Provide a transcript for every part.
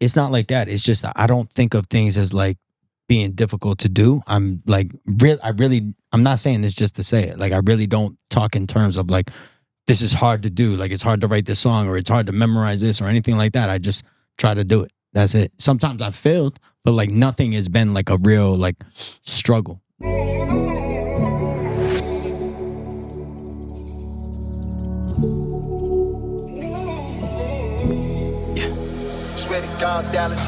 it's not like that. It's just I don't think of things as like being difficult to do. I'm like I'm not saying this just to say it. Like I really don't talk in terms of like this is hard to do. Like it's hard to write this song or it's hard to memorize this or anything like that. I just try to do it. That's it. Sometimes I've failed, but like nothing has been like a real like struggle. Swear to God, Dallas.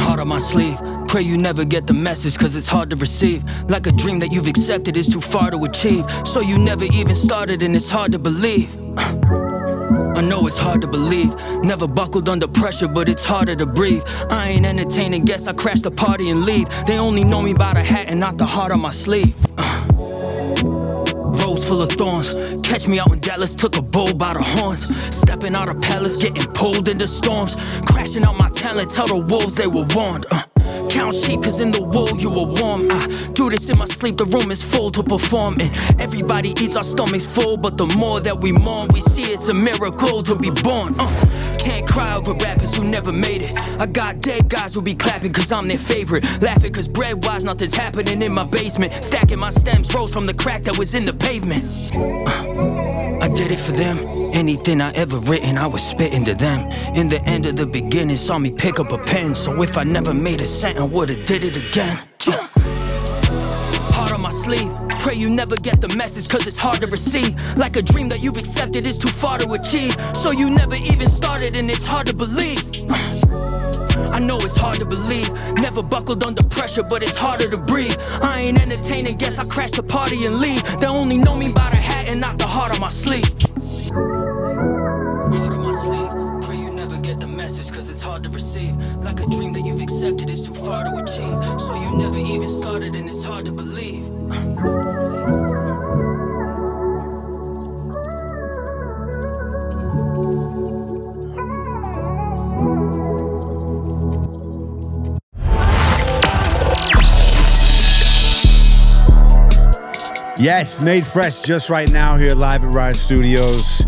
Heart on my sleeve. Pray you never get the message, cause it's hard to receive. Like a dream that you've accepted is too far to achieve. So you never even started and it's hard to believe. I know it's hard to believe. Never buckled under pressure, but it's harder to breathe. I ain't entertaining guests, I crash the party and leave. They only know me by the hat and not the heart on my sleeve. Roads full of thorns. Catch me out in Dallas, took a bull by the horns. Stepping out of palace, getting pulled into storms. Crashing out my talent, tell the wolves they were warned. Count sheep, cause in the wool you were warm. I do this in my sleep, the room is full to perform. And everybody eats our stomachs full, but the more that we mourn, we see it's a miracle to be born. Can't cry over rappers who never made it. I got dead guys who be clapping cause I'm their favorite. Laughing cause bread-wise nothing's happening in my basement. Stacking my stems rose from the crack that was in the pavement. I did it for them. Anything I ever written, I was spitting to them. In the end of the beginning, saw me pick up a pen. So if I never made a cent, I would've did it again. Heart on my sleeve. Pray you never get the message, cause it's hard to receive. Like a dream that you've accepted is too far to achieve. So you never even started and it's hard to believe. I know it's hard to believe. Never buckled under pressure, but it's harder to breathe. I ain't entertaining guests, I crash the party and leave. They only know me by the hat and not the heart on my sleeve. Heart on my sleeve. Pray you never get the message, cause it's hard to receive. Like a dream that you've accepted is too far to achieve. So you never even started and it's hard to believe. Yes, made fresh just right now here live at Riot Studios.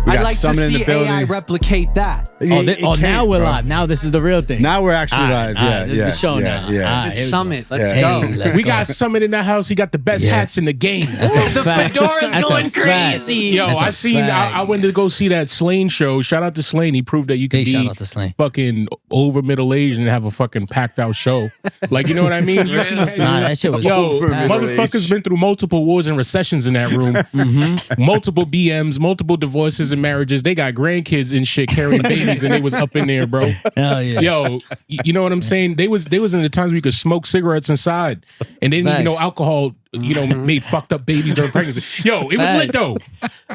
We I'd got like to Summit in see the building. AI replicate that. Now we're live. Now this is the real thing. Now we're actually live. Yeah, this is the show now. Yeah. It's Summit. Let's go. go. Let's We go. got Summit in the house. He got the best hats in the game. That's a The fact. fedora's That's a going fact. crazy. Yo, That's a I seen. fact. I went to go see that Slane show. Shout out to Slane. He proved that you Hey, can shout be out to Slane. fucking over middle aged and have a fucking packed out show. Like, you know what I mean? You see, Nah, that shit was yo, over middle motherfuckers been through multiple wars and recessions in that room. Multiple BMs, multiple divorces and marriages. They got grandkids and shit carrying babies, and they was up in there, bro. Hell yeah. Yo, you know what I'm saying? They was in the times where you could smoke cigarettes inside, and they didn't even know alcohol, made fucked up babies during pregnancy. Yo, it was lit though.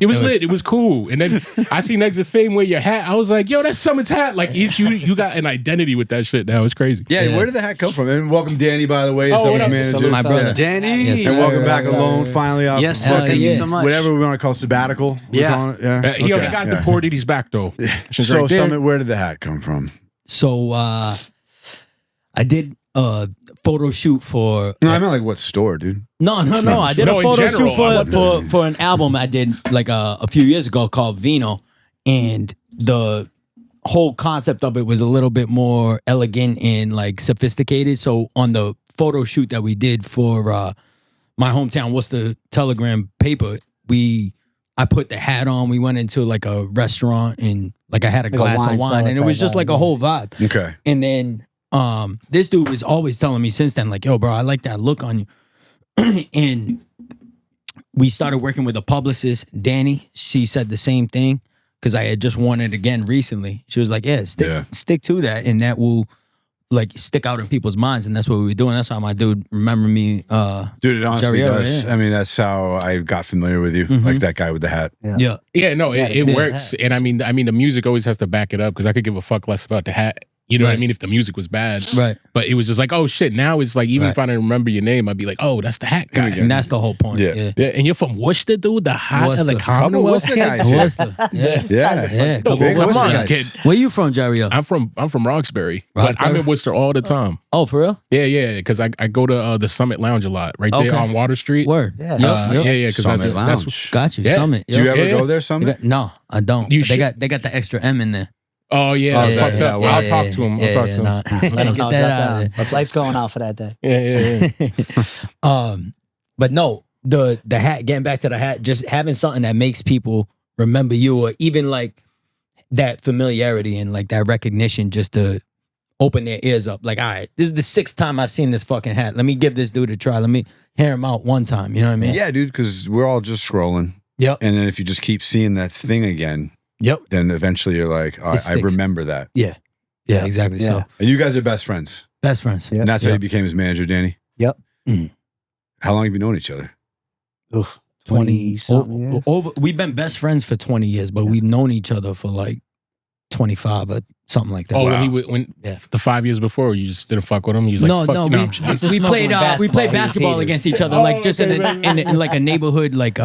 It was lit. It was cool. And then I seen Exit Fame wear your hat. I was like, yo, that's Summit's hat. Like, you got an identity with that shit now. It's crazy. Yeah, where did the hat come from? And welcome Danny, by the way, as what Summit's up? manager. My brother. Danny. Yes, And sir. welcome back alone, finally out. Yes, from sir. Thank you so much. Whatever we want to call sabbatical. we're Yeah. calling it. Yeah. He only got deported. He's back though. She's So right there. Summit, where did the hat come from? So I did a photo shoot for No, I meant like what store, dude? No. I did No, a in photo general, I shoot love for an album I did like a few years ago called Vino, and the whole concept of it was a little bit more elegant and like sophisticated. So on the photo shoot that we did for my hometown Worcester Telegram paper, I put the hat on. We went into like a restaurant and like I had a glass of wine wine, cellar and it was type just like a vibe. whole vibe. Okay. And then this dude was always telling me since then, like, yo, bro, I like that look on you. And we started working with a publicist, Danny. She said the same thing because I had just worn it again recently. She was like, yeah, stick to that, and that will like stick out in people's minds. And that's what we were doing. That's how my dude remember me. Dude, it honestly Jerry, does. yeah. I mean, that's how I got familiar with you. Like that guy with the hat. Yeah. Yeah, no, it Yeah. works. And I mean, the music always has to back it up because I could give a fuck less about the hat. You know what I Right. mean? If the music was bad. Right. But it was just like, oh shit. Now it's like, even if I didn't remember your name, I'd be like, oh, that's the hat guy. And that's the whole point. Yeah. Yeah, and you're from Worcester, dude? The hat of the Worcester. Commonwealth? Worcester guys. Worcester. Yeah. Yeah. Couple Big Worcester Worcester guys. kid. Where you from, Jerry? I'm from Roxbury, but I'm Roxbury? in Worcester all the time. Oh, for real? Yeah, because I go to the SUMiT Lounge a lot, right there Okay. on Water Street. Word. Yeah. Yep. Yeah, because Summit that's Lounge. Got you. Yeah. Summit. Do you Yep. ever Yeah. go there, Summit? No, I don't. You They should. got the extra M in there. Oh yeah, that's yeah, fucked yeah, up. well, I'll talk to him. I'll talk to him. Nah. Let him know, Get drop that out of down. Lights going out for that day. Yeah. But no, the hat. Getting back to the hat, just having something that makes people remember you, or even like that familiarity and like that recognition, just to open their ears up. Like, all right, this is the 6th time I've seen this fucking hat. Let me give this dude a try. Let me hear him out one time. You know what I mean? Yeah, dude, because we're all just scrolling. Yep. And then if you just keep seeing that thing again, Yep. then eventually you're like, I sticks. remember that. Yeah. Yeah. Exactly. Yeah. So And you guys are best friends. best friends. Yeah. And that's how Yeah. you became his manager, Danny? Yep. How long have you known each other? Oof. 20 something years. We've been best friends for 20 years, but we've known each other for like 25 or something like that. Oh, Wow. when Yeah. the 5 years before, you just didn't fuck with him. You was like, No, fuck, no, I'm just- He's just we smoking played we played basketball. He was basketball heated. against each other, Oh, like just okay, in like a neighborhood, like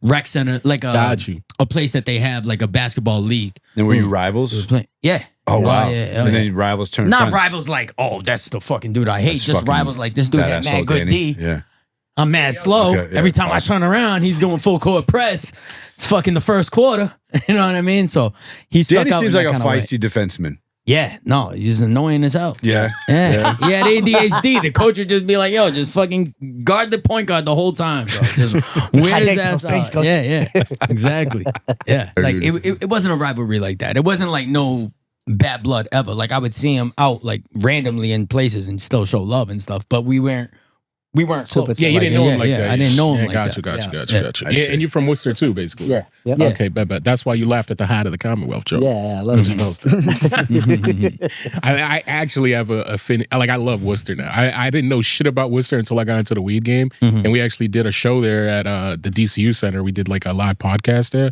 rec center, like Got you. a place that they have like a basketball league. And were you We were rivals? playing, yeah. Oh, wow. yeah, And then rivals turned not friends. rivals like, oh, that's the fucking dude I hate. That's Just fucking rivals like this dude That got asshole mad good Danny. D. Yeah. I'm mad slow. Okay, yeah, Every time awesome. I turn around, he's doing full court press. It's fucking the first quarter. You know what I mean? So he stuck Danny out seems in like that a kinda way. feisty defenseman. Yeah, no, he's annoying as hell. Yeah. Yeah, he had ADHD. The coach would just be like, "Yo, just fucking guard the point guard the whole time, bro. Just wear his ass Thanks, out." coach. Yeah, exactly. Yeah, like Dude. it wasn't a rivalry like that. It wasn't like no bad blood ever. Like I would see him out like randomly in places and still show love and stuff, but we weren't Super close. Yeah, you like, didn't know him like that. I didn't know him Yeah, like got that. you, got you, Yeah. got you, Yeah. got you. I Yeah, see. and you're from Worcester too, basically. Yeah. Yep. Yeah. Okay, bet. That's why you laughed at the hat of the Commonwealth joke. Yeah, I love Because it. you know stuff. I actually have a like I love Worcester now. I didn't know shit about Worcester until I got into the weed game, and we actually did a show there at the DCU Center. We did like a live podcast there,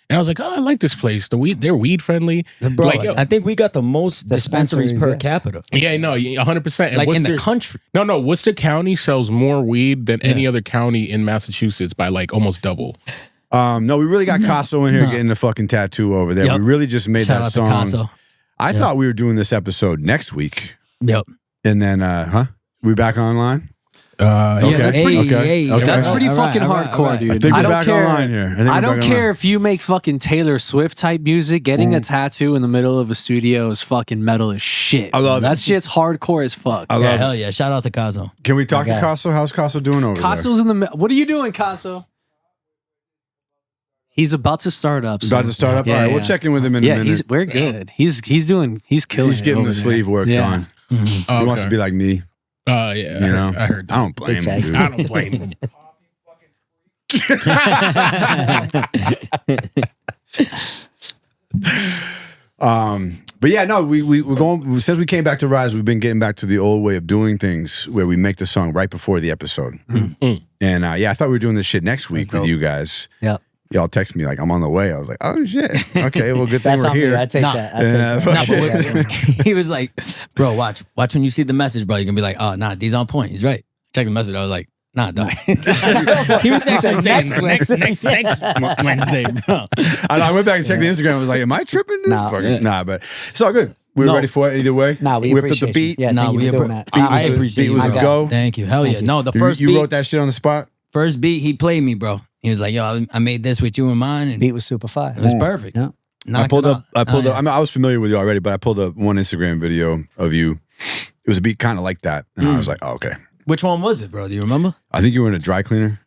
and I was like, oh, I like this place. They're weed friendly. Bro, Like, yo- I think we got the most dispensaries per yeah. capita, Yeah, no, 100%. like in the country. No, Worcester County sells more weed than any other county in Massachusetts by like almost double. No, we really got Caso in here getting the fucking tattoo over there. Yep. We really just made Shout that out song. to Caso. I thought we were doing this episode next week. Yep. And then, we back online? Okay. that's pretty- okay. That's pretty All right, fucking all right, hardcore, all right. dude. I think we're don't back care. online here. I think I we're don't back care online. if you make fucking Taylor Swift type music. Getting a tattoo in the middle of a studio is fucking metal as shit. I love that it. shit's hardcore as fuck. I Yeah, love hell it. yeah. Shout out to Caso. Can we talk to Okay. Caso? How's Caso doing over Caso's in the what are you doing, Caso? He's about to start up. there? About to start up? Yeah, All right, yeah. we'll check in with him in a Yeah, minute. we're good. He's killing. He's getting it the over there. sleeve work Yeah. done. He wants to be like me. Yeah, You know? I heard that. I don't blame him, facts. dude. I don't blame him. But yeah, no, we're going. Since we came back to Rise, we've been getting back to the old way of doing things, where we make the song right before the episode. And yeah, I thought we were doing this shit next week with you guys. Yep. Y'all text me like I'm on the way. I was like, oh shit. Okay, well, good thing That's we're on me. here. I take Nah. that. I Yeah, take fuck that. Nah, I but take that. he was like, bro, watch when you see the message, bro. You're gonna be like, oh, nah, these on point. He's right. Check the message. I was like, nah, dog. He was actually saying next Wednesday, bro. I went back and checked the Instagram. I was like, am I tripping? Dude? Nah. Fucking- nah, but it's all good. We're No. ready for it either way. Nah, we whipped up appreciate the beat. You. Yeah, No, thank you we for doing that. Beat was I a- appreciate beat you. was a bro. go. Thank you. Hell yeah. No, the first you beat, wrote that shit on the spot. first beat, he played me, bro. He was like, yo, I made this with you in mind, and Beat was super fire. it was perfect. Yeah. I pulled up. I yeah. mean, I was familiar with you already, but I pulled up one Instagram video of you. It was a beat kind of like that, and I was like, oh, okay. Which one was it, bro? Do you remember? I think you were in a dry cleaner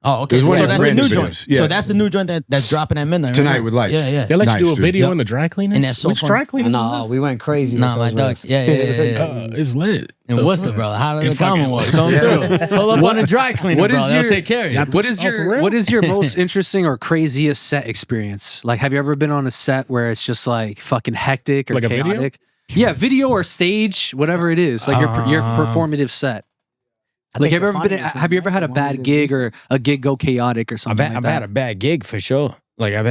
Oh, okay. There's one So of that's the random new joint. videos. Yeah. So that's the new joint that's dropping at midnight. Tonight right now. with Lights. Yeah, yeah. They let Nice, you do a dude. video Yep. in the dry cleaners? And that's so Which fun. dry cleaners No, is we went crazy. Nah, with my those dog. reels. Yeah. this? It's lit. In The Worcester, fuck? bro. How does In the fucking Commonwealth come through? Pull up on a dry cleaner, What bro. is They'll your- take care of you. What is Oh, for your real? what is your most interesting or craziest set experience? Like, have you ever been on a set where it's just like fucking hectic or Like a video? chaotic? Yeah, video or stage, whatever it is. Like your performative set. I Like, think have you the ever been? funniest Have you ever had a one bad we gig did or a gig go chaotic or something I've like had a that? bad gig for sure. Like I've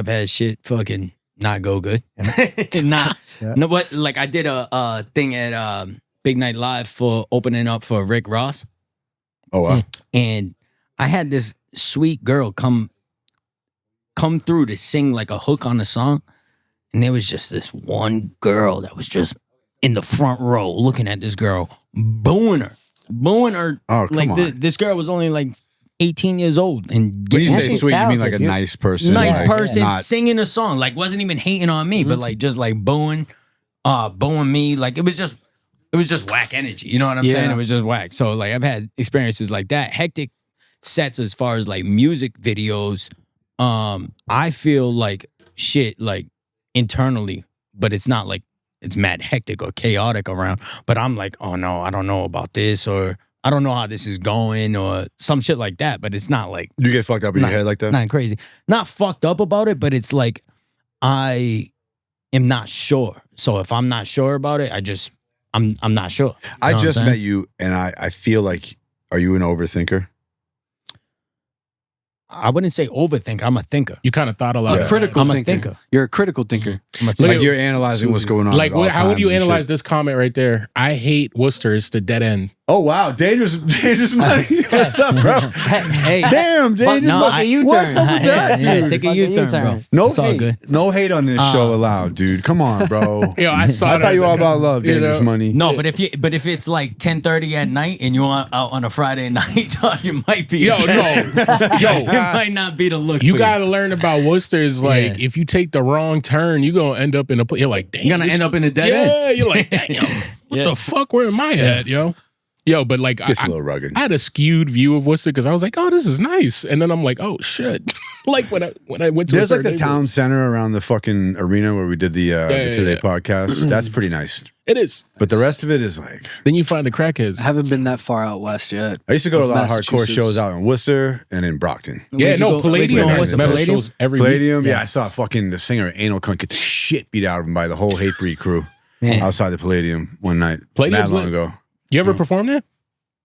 had shit fucking Not go good. Not no. But like I did a thing at Big Night Live for opening up for Rick Ross. Oh wow! And I had this sweet girl come through to sing like a hook on the song, and there was just this one girl that was just in the front row looking at this girl, booing her. Oh, come on. This girl was only like 18 years old, and When you say she's sweet, you mean like talented, a dude. nice person, nice like, person not- singing a song, like wasn't even hating on me, but like just like booing me, like it was just whack energy. You know what I'm saying? It was just whack. So like I've had experiences like that, hectic sets as far as like music videos. I feel like shit like internally, but it's not like it's mad hectic or chaotic around. But I'm like, oh no, I don't know about this, or I don't know how this is going, or some shit like that. But it's not like You get fucked up in your head like that? not crazy, not fucked up about it, but it's like I am not sure. So if I'm not sure about it, I'm not sure. You I know what just I'm met saying? you, and I feel like, are you an overthinker? I wouldn't say overthink. I'm a thinker. You kind of thought a lot. Yeah. of Critical I'm a thinker. thinker. You're a critical thinker. I'm a Look Like at- you're analyzing what's going on. Like, at all how would you times and analyze shit. this comment right there? I hate Worcester. It's the dead end. Oh wow, dangerous money. What's up, bro? Hey, Damn, dangerous no, money. I- U-turn. What's up with that, yeah, dude? take a Fucking U-turn, bro. U-turn. No It's all hate. good. No hate on this show allowed, dude. Come on, bro. Yo, I saw I that. thought you were all about love, You dangerous know? money. No, but if it's like 10:30 at night and you're out on a Friday night, you might be. Yo, no. it might not be the look. You for got to learn about Worcester is like, Yeah. if you take the wrong turn, you're going to end up in a place. You're like, damn. You're gonna this- end up in a dead end. Yeah, you're like, damn. What the fuck? Where am I at, yo? Yo, but like, Gets a little rugged. I had a skewed view of Worcester because I was like, oh, this is nice. And then I'm like, oh, shit. Like when I went to There's a like the certain town center around the fucking arena where we did the Today podcast. That's pretty nice. It is. But the rest of it is like, Then you find the crackheads. I haven't been that far out west yet. I used to go to a Of lot of hardcore Massachusetts. shows out in Worcester and in Brockton. Yeah, Where'd you no, go- where'd you Palladium go? has What's the metal Palladium? shows every week. Palladium, yeah, I saw fucking the singer Anal Cunt get the shit beat out of him by the whole Hate Breed crew outside the Palladium one night. Palladium's That long lit. ago. You ever perform there?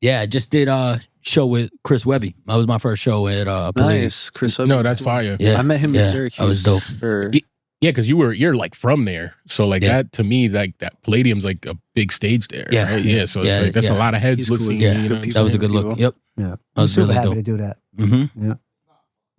Yeah, I just did a show with Chris Webby. That was my first show at Palladium. Nice, Chris. No, that's fire. Yeah, I met him yeah, in Syracuse. that was dope. Or- Yeah, because you're like from there, so like Yeah. that to me, like that Palladium's like a big stage there. Yeah. right? Yeah. So it's Yeah, like that's a yeah. lot of heads He's cool. listening. Yeah, you know what I'm that was a good People. look. Yep. Yeah. That I'm was super really happy dope. to do that. Mm-hmm.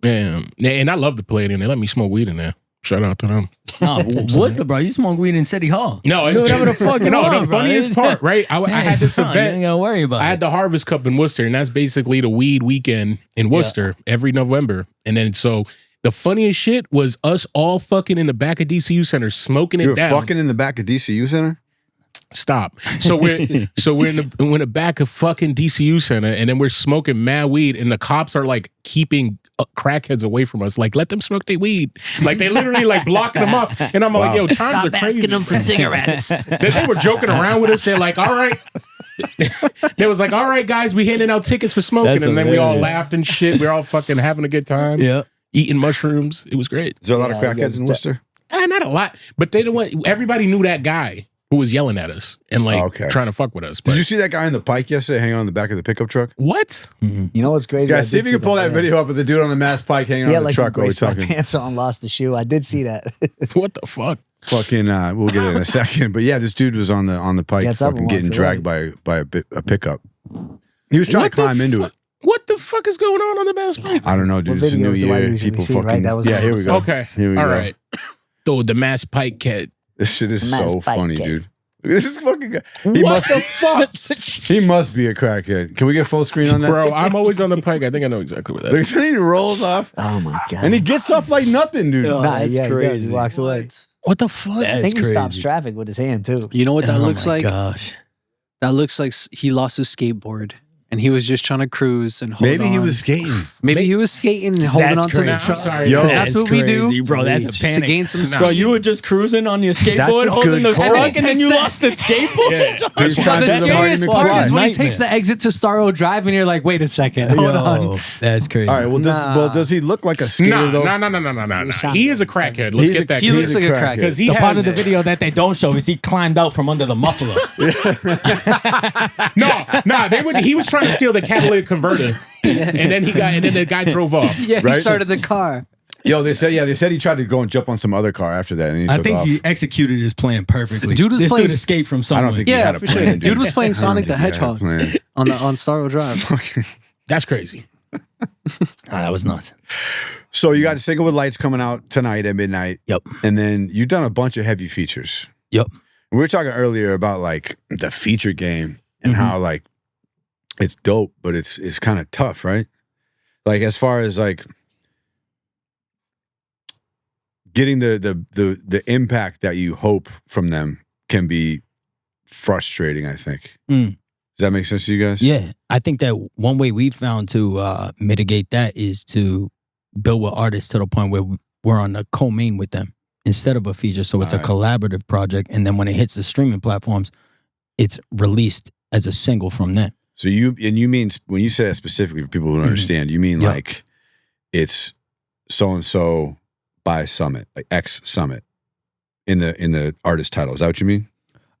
saying? Yeah, and I love the Palladium. They let me smoke weed in there. Shout out to them. Nah, what's the bro? You smoke weed in City Hall. No, Do whatever the fuck you no. want, The bro. funniest part, right? I had this You ain't event. gotta worry about I it. had the Harvest Cup in Worcester, and that's basically the weed weekend in Worcester every November. And then so the funniest shit was us all fucking in the back of DCU Center smoking it You were down. fucking in the back of DCU Center? Stop. So we're in the back of fucking DCU Center, and then we're smoking mad weed, and the cops are like keeping crackheads away from us. Like, let them smoke their weed. Like they literally like blocking them up. And I'm like, yo, times are crazy. cigarettes. They were joking around with us. They're like, all right. They was like, all right, guys, we handing out tickets for smoking. That's and then we all hilarious. laughed and shit. We're all fucking having a good time. Yeah. Eating mushrooms. It was great. Is there a lot of Yeah, crackheads in Worcester? Not a lot, but they don't want, everybody knew that guy who was yelling at us and like Oh, okay. trying to fuck with us. But Did you see that guy on the pike yesterday hanging on the back of the pickup truck? what? You know what's crazy? I Guys, see did if you can pull that yeah. video up of the dude on the mass pike hanging He had on the like some truck while gray we're talking. pants on, lost the shoe. I did see that. What the fuck? Fucking, we'll get it in a second. But yeah, this dude was on the pike Gets up fucking and getting walks dragged by a pickup. He was trying What to the climb into it. What the fuck is going on the Mass Pike? I don't know, dude. What It's a new videos do I year. usually People see, fucking. right? That was yeah, what here I we was go. Okay. Here we All go. right. Though the Mass Pike cat. This shit is Mass so pike funny, kid. dude. This is fucking guy. He must the fuck? He must be a crackhead. Can we get full screen on that? Bro, I'm always on the pike. I think I know exactly what that Look, is. then he rolls off Oh my god! and he gets up like nothing, dude. Nah, that's yeah, he does. crazy. He walks away. What the fuck? I think he stops crazy. traffic with his hand too. You know what that Oh looks my like? Gosh. That looks like he lost his skateboard and he was just trying to cruise and hold Maybe he on. was skating. Maybe he was skating and holding That's on to the crazy. truck. I'm sorry. Yo, that's what we do, crazy, bro. That's a to panic. gain some Bro, you were just cruising on your That's skateboard, a holding good the call. truck, and then you Takes lost the skateboard. Yeah. He's But trying the to do the Marty scariest part McFly. is when he Nightmare. takes the exit to Starro Drive and you're like, wait a second, hold on. That's crazy. All right, well, does he look like a skater though? No. He is a crackhead. Let's get that. He looks like a crackhead. crackhead. because he The has part of the video that they don't show is he climbed out from under the muffler. He was trying to steal the catalytic converter, and then the guy drove off. Yeah, Right? he started the car. Yo, they said he tried to go and jump on some other car after that, and he I took think off. he executed his plan perfectly. Dude was this playing- dude escaped from I someone. don't think he Yeah, had a for plan. sure. Dude was playing I don't Sonic the think he had a Hedgehog plan. on Starro Drive. That's crazy. That was nuts. So you got a single with Lights coming out tonight at midnight. Yep. And then you've done a bunch of heavy features. Yep. We were talking earlier about like the feature game and how like it's dope, but it's kind of tough, right? Like as far as like getting the impact that you hope from them can be frustrating, I think. Mm. Does that make sense to you guys? Yeah, I think that one way we found to mitigate that is to build with artists to the point where we're on a co-main with them instead of a feature. So it's a collaborative project, and then when it hits the streaming platforms, it's released as a single from them. So you mean when you say that specifically for people who don't understand, you mean like it's so and so by SUMiT, like X SUMiT in the artist title. Is that what you mean?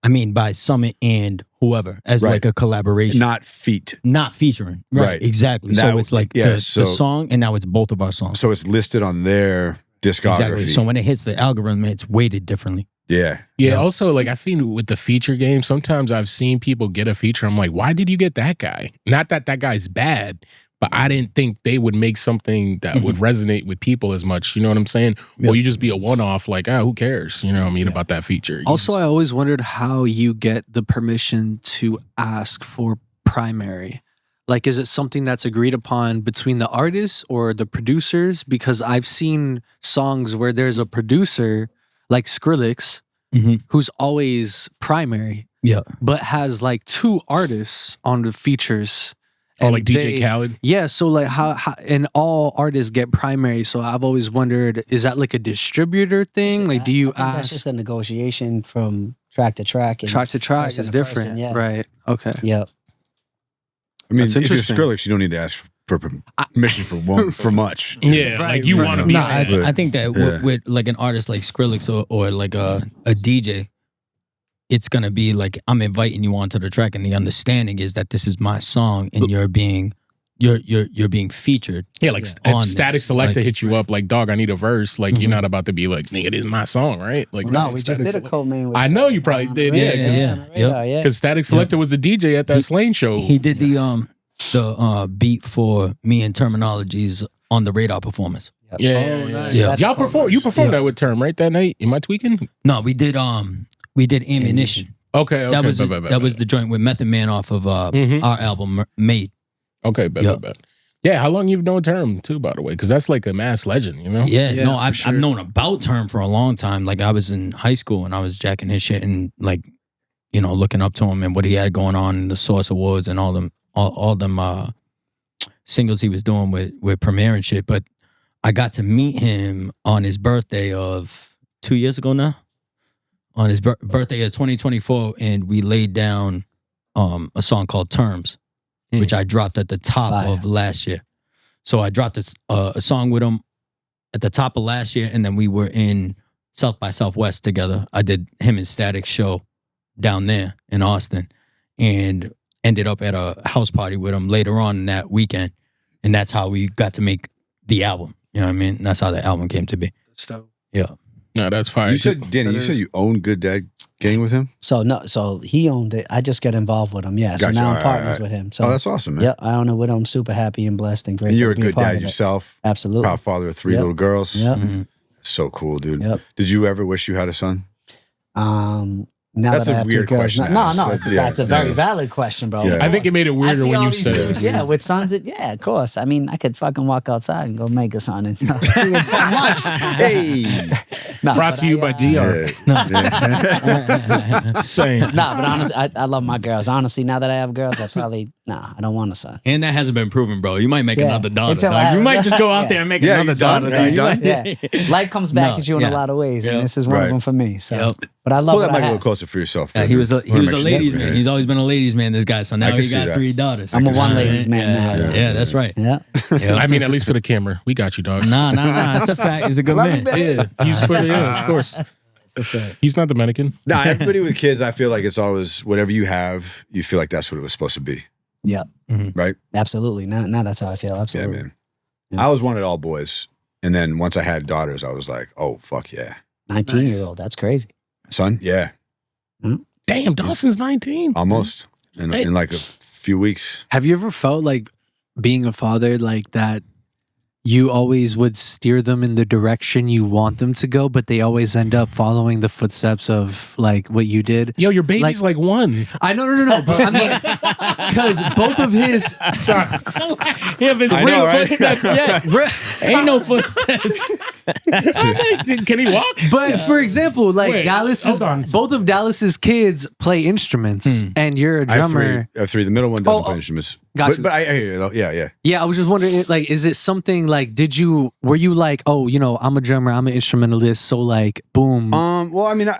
I mean, by SUMiT and whoever as Right. like a collaboration, Not feat. not featuring. Right, exactly. That- So it's like yeah, the song, and now it's both of our songs. So it's listed on their discography. Exactly. So when it hits the algorithm, it's weighted differently. Yeah. Yeah. Also, like I feel with the feature game, sometimes I've seen people get a feature. I'm like, why did you get that guy? Not that that guy's bad, but I didn't think they would make something that would resonate with people as much. You know what I'm saying? Or you just be a one-off, like, who cares? You know what I mean about that feature. Also, I always wondered how you get the permission to ask for primary. Like, is it something that's agreed upon between the artists or the producers? Because I've seen songs where there's a producer, like Skrillex, who's always primary, Yeah. but has like two artists on the features. or like DJ Khaled. Yeah, so like how and all artists get primary. So I've always wondered, is that like a distributor thing? Like, do you I think that's just ask a negotiation from track to track. And track to track person is to different, person, yeah. right? Okay. Yep. I mean, That's if you're interesting. Skrillex, you don't need to ask for permission for much. Yeah, Right, like you right. want to be No, on that. I think that with like an artist like Skrillex or like a DJ, it's gonna be like I'm inviting you onto the track, and the understanding is that this is my song, and you're being featured. Yeah, like on if Static this, Selector like- hit you up, like, dog, I need a verse. Like, you're not about to be like, nigga, this is my song, right? Like, No, we just Static did a Selector- co-main with I know you probably did, yeah, yeah. because Static Selector was the DJ at that Slane show. He did the beat for me and Terminologies on the Radar performance. Yeah, nice. Yeah. That's Y'all cool. perform. You performed that with Term, right? That night? Am I tweaking? No, we did Ammunition. Okay, That was bet. was the joint with Method Man off of our album Made. Okay, bet. Yeah, how long you've known Term too, by the way? Because that's like a mass legend, you know? Yeah, Yeah, no, for I've sure. known about Term for a long time. Like I was in high school and I was jacking his shit and like, you know, looking up to him and what he had going on in the Source Awards and all them singles he was doing with Premiere and shit. But I got to meet him on his birthday of 2 years ago now. On his birthday of 2024, and we laid down a song called Terms, which I dropped at the top Fire. of last year. So I dropped a song with him at the top of last year, and then we were in South by Southwest together. I did him and Static show down there in Austin, and ended up at a house party with him later on in that weekend, and that's how we got to make the album. You know what I mean? And that's how the album came to be. Yeah. No, that's fine. You said, Danny, you said you own Good Dad Gang with him? So he owned it. I just got involved with him. Yeah. So Gotcha. now All I'm right, partners all right. with him. So Oh, that's awesome, man. yeah, I own it with him. I'm super happy and blessed and grateful. And you're a to be good part dad of it. yourself. Absolutely. Proud father of 3 Yep. little girls. Yep. So cool, dude. Yep. Did you ever wish you had a son? Now That's that I a have 2 weird girls, question to no, ask. that's a very valid question, bro. Yeah. Of I think it course. made it I weirder see when all you these said dudes, it. yeah, with sons, yeah, of course. I mean, I could fucking walk outside and go make a son and see in 10 months. Hey. No, Brought but to you by DR. Same. Nah, but honestly, I love my girls. Honestly, now that I have girls, I don't want a son. And that hasn't been proven, bro. You might make Yeah. another daughter. Until Dog. I have You a- might just go out Yeah. there and make Yeah, another you done? daughter. Are you dog. done? Yeah, life comes back No, at you in yeah. a lot of ways, Yep. and this is one Right. of them for me. So, Yep. but I love Pull what that I mic a little have. closer for yourself. Yeah, though, he was a dude. Wanna make sure ladies that- man. He's always been a ladies man. This guy. So now can he see got that. 3 daughters. I'm a can see one that. ladies man now. Yeah, that's right. Yeah. I mean, at least for the camera. We got you, dog. Nah. It's a fact. He's a good man. Yeah, he's for of course. He's not the mannequin. Nah, everybody with kids, I feel like it's always whatever you have, you feel like that's what it was supposed to be. Yeah. Right? Absolutely. Now that's how I feel. Yeah, Absolutely. man. I always wanted all boys. And then once I had daughters, I was like, oh, fuck yeah. 19-year-old. That's crazy. Son? Yeah. Damn, Dawson's 19. Almost. In like a few weeks. Have you ever felt like being a father like that? You always would steer them in the direction you want them to go, but they always end up following the footsteps of like what you did. Yo, your baby's like one. I know, no. But I mean, because both of his. Sorry. He haven't real footsteps yet. Ain't no footsteps. Can he walk? But for example, like Wait, Dallas's, hold on. both of Dallas's kids play instruments, and you're a I have drummer. three. The middle one doesn't play instruments. Gotcha. But I hear you though. Yeah. Yeah, I was just wondering, like, is it something like, were you like, oh, I'm a drummer, I'm an instrumentalist, so like, boom. Well, I mean, I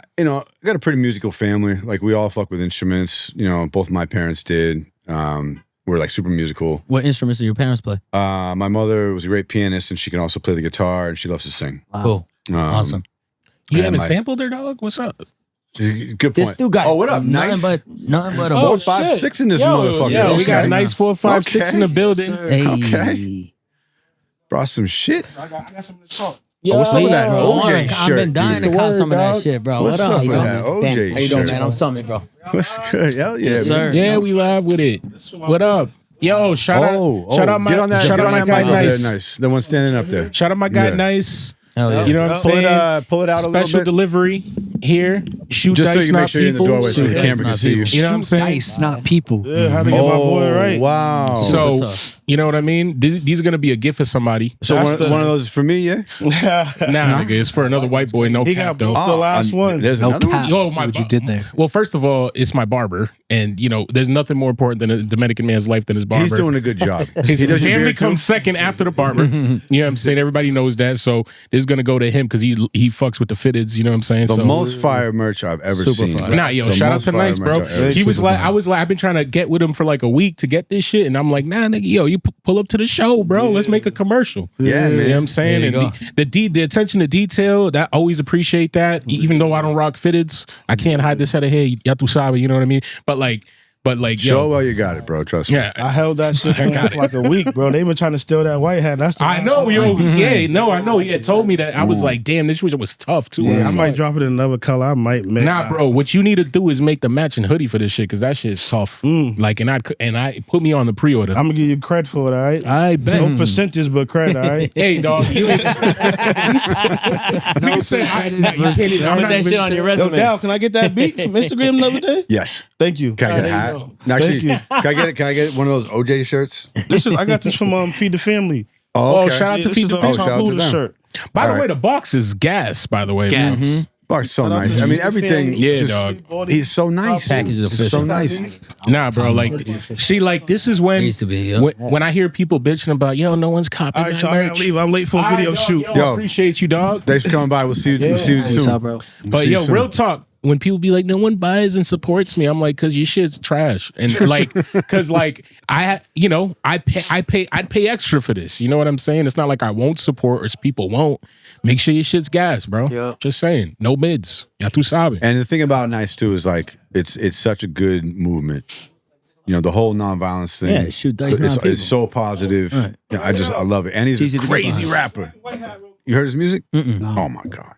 got a pretty musical family. Like we all fuck with instruments. Both my parents did. We're like super musical. What instruments do your parents play? My mother was a great pianist, and she can also play the guitar, and she loves to sing. Cool. Awesome. You and haven't my- sampled her, dog? What's up? Good point. This dude got what up? Nice. Nothing but a 4, 5, 6 in this motherfucker. Yo, we got Okay. nice 4, 5, 6 in the building. Hey. Okay. Brought some shit. I got something to talk. what's up with that OJ I've shirt? been dying dude? to cop some of that dog. shit, bro. What's What up up? with How you that doing? OJ How you doing, shirt? man? I'm Summit, bro. What's good? Hell yeah, Yes, sir. Yeah, we live with it. What up? Yo, shout out my get on that, shout get out on my that guy mic over there, Nice. nice. The one standing up there. Shout out my guy Yeah. Nice. Hell yeah. You know what I'm saying? Pull it out a little Special bit. delivery here. Shoot Just so dice, you make not sure you're in the people. doorway so the Shoot camera dice, can not see you. people. You know what I'm saying? Dice, not people. Yeah, how to get my boy right. Wow. So, tough. you know what I mean? These are going to be a gift for somebody. So one of those is for me, yeah? Nah, nigga, it's for another white boy. No He cap, got though. booked the last one. There's No another one? cap. Yo, See my what you did there. Well, first of all, it's my barber. And, there's nothing more important than a Dominican man's life than his barber. He's doing a good job. His He does your family beard, too? comes second after the barber. You know what I'm saying? Everybody knows that. So this is going to go to him because he fucks with the fitteds. You know what I'm saying? The so, most fire merch I've ever Super seen. fire. Nah, yo, The shout out most to fire Nice, bro. merch I've ever He was seen. like, I've been trying to get with him for like a week to get this shit. And I'm like, nah, nigga, yo, you pull up to the show, bro. Let's make a commercial. Yeah, You know what man. I'm saying? There you And the attention to detail, that always appreciate that. Even though I don't rock fitteds, I can't hide this head of hair. Ya tu sabe, you know what I mean? But like, Show yo, well you got it, bro. Trust me. yeah. I held that shit for like a week, bro. They been trying to steal that white hat. That's the I last know, one. yo. Yeah, no, I know. He had told me that. I was like, damn, this shit was tough, too. Yeah, I might drop it in another color. I might make. Nah, bro. What you need to do is make the matching hoodie for this shit because that shit's tough. Like, and I put me on the pre-order. I'm gonna give you credit for it, all right? I bet. No percentage, but credit, all right? Hey, dog. You ain't. Nigga said, you can't even. I'm Put not that shit on your resume. Yo, Dal, can I get that beat from Instagram the other day? Yes. Thank you. Can I get a There you hat? go. No, actually, Thank you. Can I get one of those OJ shirts? I got this from Feed the Family. Oh, okay. shout out to This Feed is the a Family. shout out to Luda them. shirt. By the All way, right. the box is gas, by the way. Gas. Buck's so Shout out nice. to I mean, Feed the everything. Family. Yeah, just, dog. He's so nice. Package dude. is It's so official. nice. Nah, bro. Like, see, like, this is when. Used to be, yeah. When I hear people bitching about, yo, no one's copying All right, my y'all, I gotta merch. leave. I'm late for a video shoot. Yo, Yo. appreciate you, dog. Thanks for coming by. We'll see you, we'll see you Peace soon. out, bro. But See you yo, soon. real talk. When people be like, no one buys and supports me, I'm like, cause your shit's trash, and like, cause like I'd pay extra for this. You know what I'm saying? It's not like I won't support or people won't. Make sure your shit's gas, bro. Yeah. Just saying, no bids. Ya tu sabe. And the thing about Nice too is like it's such a good movement. The whole nonviolence thing. Yeah, shoot dice, not people. It's so positive. Right. Yeah, I love it. And he's It's easy a to get crazy behind. rapper. You heard his music? Oh my god.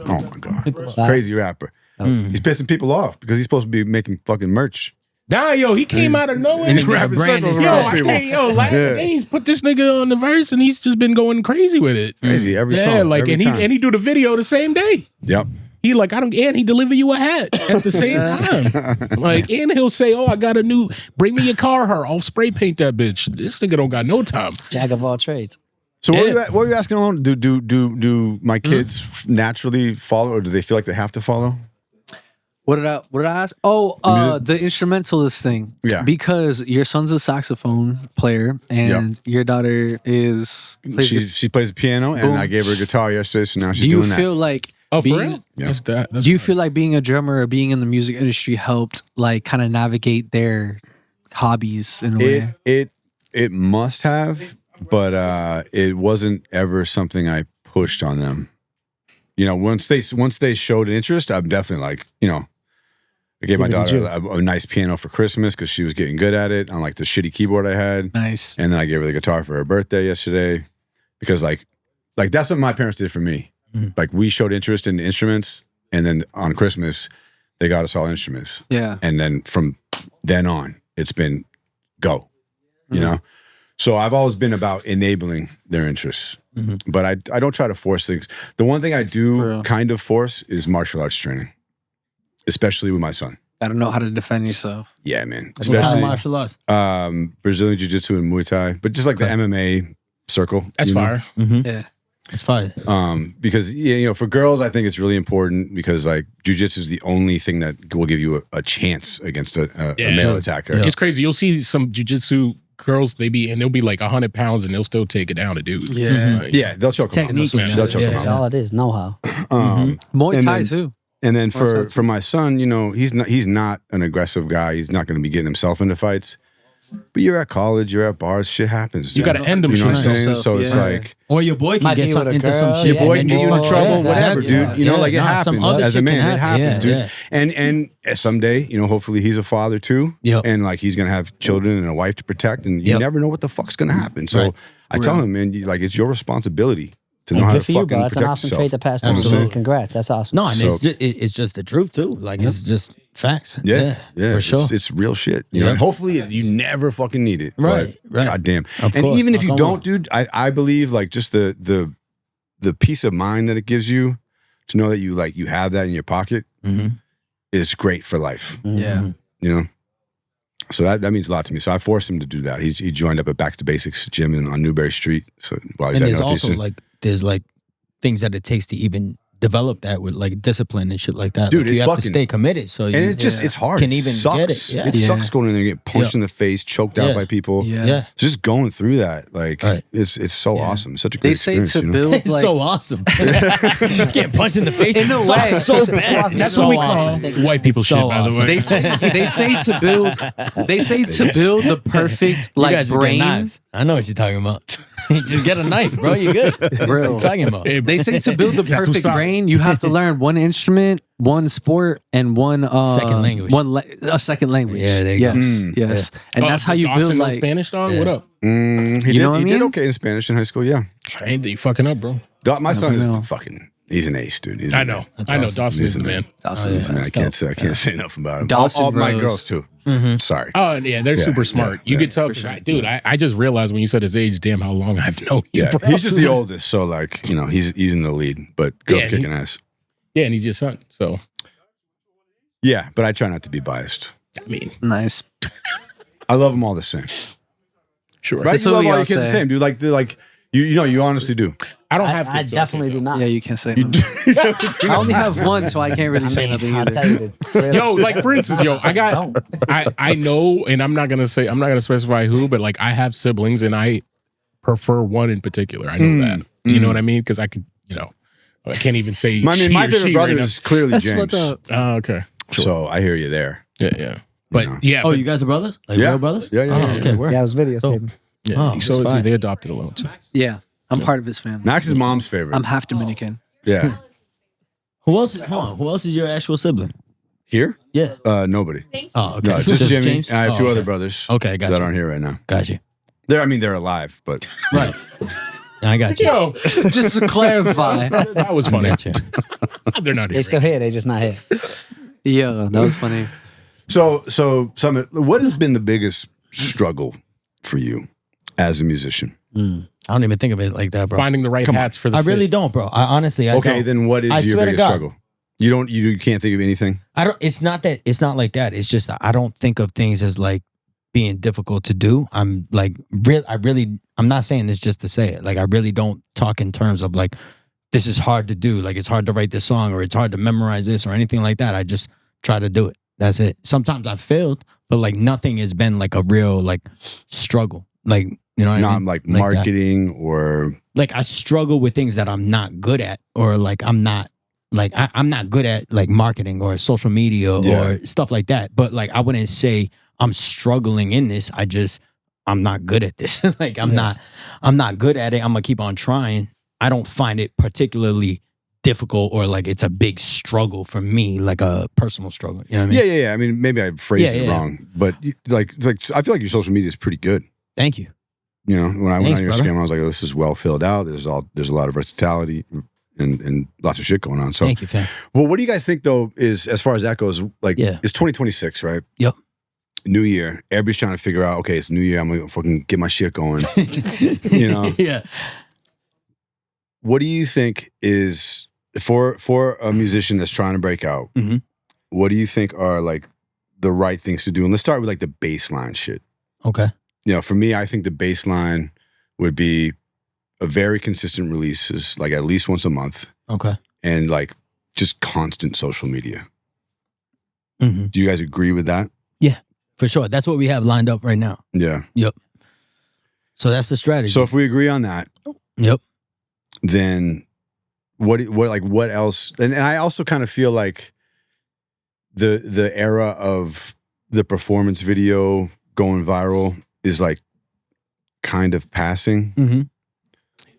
Oh my god. Crazy rapper. He's pissing people off because he's supposed to be making fucking merch. Nah, yo, he came out of nowhere. And he's rapping brand circles is- Yo, around I people. can't, yo, last Yeah. day he's put this nigga on the verse and he's just been going crazy with it. Crazy every Yeah, song. like every and time. he do the video the same day. Yep. He like, and he deliver you a hat at the same time. Like, and he'll say, oh, I got a new, bring me your car, I'll spray paint that bitch. This nigga don't got no time. Jack of all trades. So Yeah. what were you asking along? Do my kids naturally follow, or do they feel like they have to follow? What did I ask? Oh, the instrumentalist thing. Yeah. Because your son's a saxophone player and your daughter is plays She plays the piano, and Boom. I gave her a guitar yesterday, so now she's do you doing feel like Oh, for being real? That's that. That's do you feel like being a drummer or being in the music industry helped like kind of navigate their hobbies in a way? It must have, but it wasn't ever something I pushed on them. Once they showed interest, I'm definitely like, I gave my daughter a nice piano for Christmas because she was getting good at it on like the shitty keyboard I had. Nice. And then I gave her the guitar for her birthday yesterday because like like that's what my parents did for me. Like we showed interest in instruments, and then on Christmas they got us all instruments. Yeah. And then from then on, it's been go. You know? So I've always been about enabling their interests. But I don't try to force things. The one thing I do kind of force is martial arts training. Especially with my son. I don't know how to defend yourself. Yeah, man. What kind of Especially martial arts? Brazilian Jiu-Jitsu and Muay Thai. But just like the MMA circle. That's you know? fire. Yeah. It's fine. Because you know, for girls, I think it's really important because like jujitsu is the only thing that will give you a chance against a male attacker. It's crazy. You'll see some jujitsu girls. They'll be like 100 pounds and they'll still take it down to dudes. Yeah. Yeah, they'll choke them out. technique. They'll choke them That's out. all it is. Know-how. Muay And Thai then- too. And then for my son, you know, he's not an aggressive guy. He's not going to be getting himself into fights. But you're at college, you're at bars, shit happens. You got to end them. You know what I'm shit. saying? So it's Yeah. like Or your boy can Might get be with a into some girl, shit. yeah, boy and can get you in boy, trouble, yeah, whatever, exactly. dude. You know, like it some happens. other As a shit can man, it happen. happens, Yeah, dude. And someday, you know, hopefully he's a father too. Yep. And like he's gonna have children and a wife to protect, and you Yep. never know what the fuck's gonna happen. So Right. I tell him, man, like it's your responsibility to know And how good to for you, fucking bro. That's an protect awesome yourself. trait to pass down. Absolutely. Congrats. That's awesome. No, and So- it's just the truth too. Like it's just facts. Yeah, for sure. It's real shit. You know, Yeah. and hopefully you never fucking need it. Right, but right. goddamn. Of And course, even if you knock on don't, wood. dude, I believe like just the peace of mind that it gives you to know that you have that in your pocket is great for life. Yeah. You know. So that means a lot to me. So I forced him to do that. He joined up at Back to Basics gym on Newberry Street. So while he's And at there's Northeastern. also there's things that it takes to even develop that with like discipline and shit like that. Dude, Like, it's you have to fucking- stay committed. So and you it's just it's hard. can It even sucks. get it. Yeah. It sucks going in there and getting punched in the face, choked out Yeah. by people. Yeah. Yeah. Just going through that, like Right. it's so awesome. It's such a great They say experience, to you know? build It's like so awesome. Getting punched in the face. In a sucks way. so It's bad. awesome. That's So what we awesome. call white people So shit, by the awesome. way. they say to build the perfect You like guys just get brain. knives. I know what you're talking about. Just get a knife, bro. You good? What you talking about? They say to build the Yeah, to perfect stop. brain, you have to learn one instrument, one sport, and one Second language. a second language. Yeah, there you go. Yes, and Oh, that's how does you Dawson build know like. Spanish, dog. What up? He You did, know what I he did mean? okay in Spanish in high school, yeah. I ain't you fucking up, bro. My son know. is he's an ace, dude. He's I an know. ace. I know. awesome. Dawson is the He's man. Dawson, He's an ace. that's I can't say enough about him. Dawson all my Rose. girls too. Sorry. Oh, yeah, they're Yeah, super smart. yeah, You yeah, could tell, 'cause dude. I just realized when you said his age, damn, how long I've known you. Yeah, bro. he's just the oldest, so like you know, he's in the lead, but girls Yeah, kicking ass. Yeah, and he's your son. So Yeah, but I try not to be biased. I mean, nice. I love them all the same. sure. Right? That's You what love we all all your kids the say. same, dude. Like you honestly do. I don't have I kids. so can't definitely do tell. not. Yeah, you can't say. Nothing. I only have one, so I can't really say nothing I'll either. tell you the Yo, like for instance, I know, and I'm not gonna specify who, but like I have siblings, and I prefer one in particular. I know that. You know what I mean? Because I could, I can't even say. My she my or favorite she brother right now. is clearly That's James. what the. Oh, okay. So I hear you there. Yeah. But know. yeah, Oh, but, you guys are brothers? Like Yeah. real brothers? Yeah, yeah, Oh, yeah, okay. Word. Yeah, I was videotaping. yeah. Oh, so that's is he. fine. They adopted alone too. Yeah, I'm part of his family. Max is mom's favorite. I'm half Dominican. Yeah. Who else? Hold on. Who else is your actual sibling? Here? Yeah. Nobody. Oh, okay. No, just Jimmy. James? And I have two Oh, other okay. brothers. Okay, got that you. aren't here right now. Got you. They're alive, but Right. I got you. Yo, Just to clarify. that was funny. Got you. They're not here. They still here. They just not here. Yeah, that was funny. so Summit, what has been the biggest struggle for you as a musician? I don't even think of it like that, bro. Finding the right hats for the I really fit. don't, bro. I honestly, I Okay, don't. then what is I your swear to biggest God. struggle? You can't think of anything? I don't. It's not that. It's not like that. It's just that I don't think of things as like being difficult to do. I'm like I'm not saying this just to say it. Like I really don't talk in terms of like this is hard to do. Like it's hard to write this song or it's hard to memorize this or anything like that. I just try to do it. That's it. Sometimes I've failed, but like nothing has been like a real like struggle. Like you know what I Not mean? like that. marketing or Like I struggle with things that I'm not good at, or like I'm not good at like marketing or social media Yeah. or stuff like that. But like I wouldn't say I'm struggling in this. I'm not good at this. Like I'm not good at it. I'm gonna keep on trying. I don't find it particularly difficult or like it's a big struggle for me, like a personal struggle. You know what I mean? yeah. I mean, maybe I phrased Yeah, it yeah. wrong, but like I feel like your social media is pretty good. Thank you. You know, when I went Thanks, on your brother. scam, I was like, oh, this is well filled out. There's a lot of versatility and lots of shit going on. So Thank you, fam. well, what do you guys think though, is as far as that goes, like Yeah. it's 2026, right? Yep. New year. Everybody's trying to figure out, okay, it's New Year, I'm gonna fucking get my shit going. You know? Yeah. What do you think is for a musician that's trying to break out, Mhm. what do you think are like the right things to do? And let's start with like the baseline shit. Okay. You know, for me, I think the baseline would be a very consistent releases, like at least once a month, Okay. and like just constant social media. Mhm. Do you guys agree with that? For sure. That's what we have lined up right now. Yeah. So that's the strategy. So if we agree on that, Yep. then what else? And I also kind of feel like the era of the performance video going viral is like kind of passing. Mm-hmm.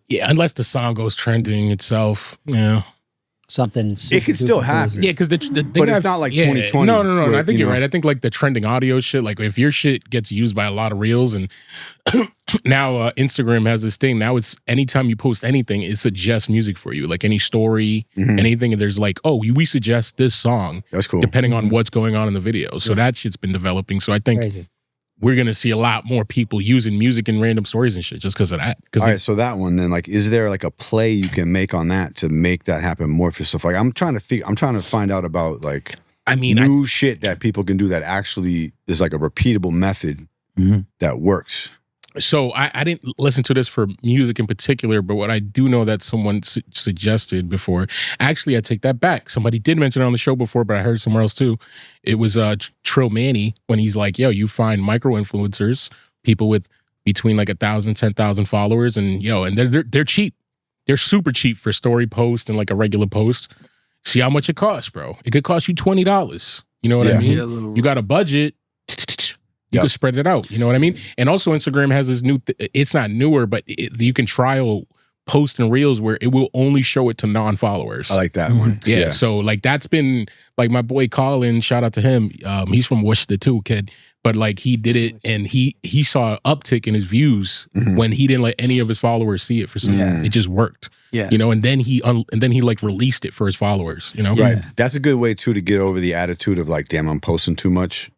Yeah, unless the song goes trending itself. Yeah. Something. It could still happen. Yeah, because the thing But it's I've- not like yeah, 2020 No. where, I think you you're know. right. I think like the trending audio shit, like if your shit gets used by a lot of reels, and now Instagram has this thing. Now it's anytime you post anything, it suggests music for you, like any story, Mhm. anything. And there's like, oh, we suggest this song That's cool. depending on what's going on in the video. So that shit's been developing. So I think Crazy. we're gonna see a lot more people using music in random stories and shit just because of that. Because All right, so that one then, like, is there like a play you can make on that to make that happen more for yourself? Like, I'm trying to find out about like I mean, new shit that people can do that actually is like a repeatable method Mhm. that works. So I didn't listen to this for music in particular, but what I do know that someone suggested before, actually I take that back. Somebody did mention it on the show before, but I heard somewhere else too. It was Trill Manny when he's like, yo, you find micro influencers, people with between like 1,000, 10,000 followers, and and they're cheap. They're super cheap for story post and like a regular post. See how much it costs, bro. It could cost you $20. You know what I Yeah. mean? You got a budget. You can spread it out. You know what I mean? And also Instagram has this new, it's not newer, but you can trial post and reels where it will only show it to non-followers. I like that one. Yeah. So like that's been like my boy Colin, shout out to him. He's from Worcester too, kid. But like he did it and he saw an uptick in his views when he didn't let any of his followers see it for some reason. It just worked. Yeah. And then he like released it for his followers, Right. That's a good way too to get over the attitude of like, damn, I'm posting too much.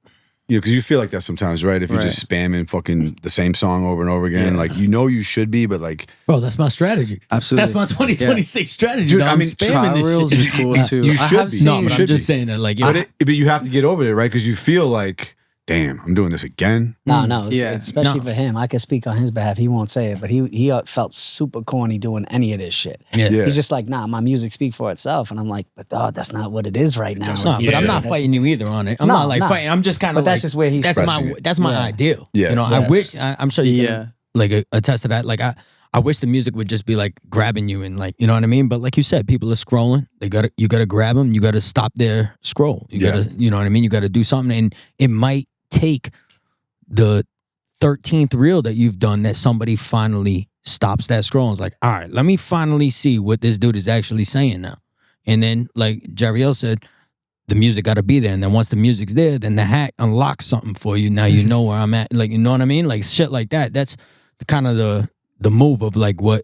Because you feel like that sometimes, right? If you're just spamming fucking the same song over and over again, like you should be, but like, Bro, that's my strategy. Absolutely. That's my 2026 strategy. Dude, dog. I I'm mean, spamming Trial this reels shit. are cool too. You I should have be. seen. No, but I'm should just be. saying that, like, but you have to get over it, right? Because you feel like, damn, I'm doing this again. No, it's- Yeah. especially No. for him. I can speak on his behalf. He won't say it, but he felt super corny doing any of this shit. Yeah. Yeah. He's just like, nah, my music speak for itself. And I'm like, but dog, that's not what it is right now. No, Like, but I'm Yeah. not fighting you either on it. I'm No, not like no. fighting. I'm just kind of But like, that's just where he's that's expressing my it. that's my Yeah. ideal. Yeah. You know, Yeah. I wish I'm sure you Yeah. can like attest to that. Like I wish the music would just be like grabbing you and like, you know what I mean? But like you said, people are scrolling. You gotta grab them. You gotta stop their scroll. You gotta, you know what I mean? You gotta do something, and it might take the 13th reel that you've done that somebody finally stops that scroll and is like, all right, let me finally see what this dude is actually saying now. And then, like Jariel said, the music got to be there. And then once the music's there, then the hack unlocks something for you. Now you know where I'm at. Like, you know what I mean? Like shit like that. That's kind of the move of like what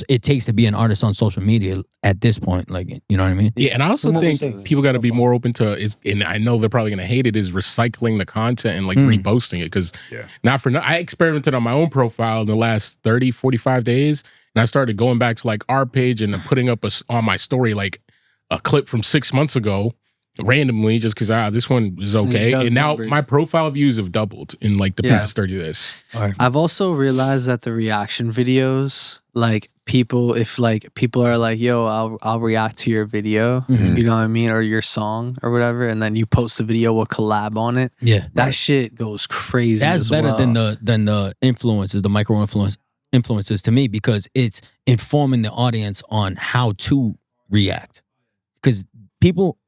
it takes to be an artist on social media at this point. Like, you know what I mean? Yeah, and I also Well, think so- people got to be more open to and I know they're probably gonna hate it, is recycling the content and like reposting it, because I experimented on my own profile in the last 30, 45 days, and I started going back to like our page and putting up on my story like a clip from 6 months ago randomly just because this one is okay, does and now numbers. my profile views have doubled in like the Yeah. past 30 days. I've also realized that the reaction videos, like people are like, yo, I'll react to your video, you know what I mean, or your song or whatever, and then you post a video with collab on it. Yeah. That shit goes crazy. That's as better well. than the influences, the micro influences to me, because it's informing the audience on how to react. Because people,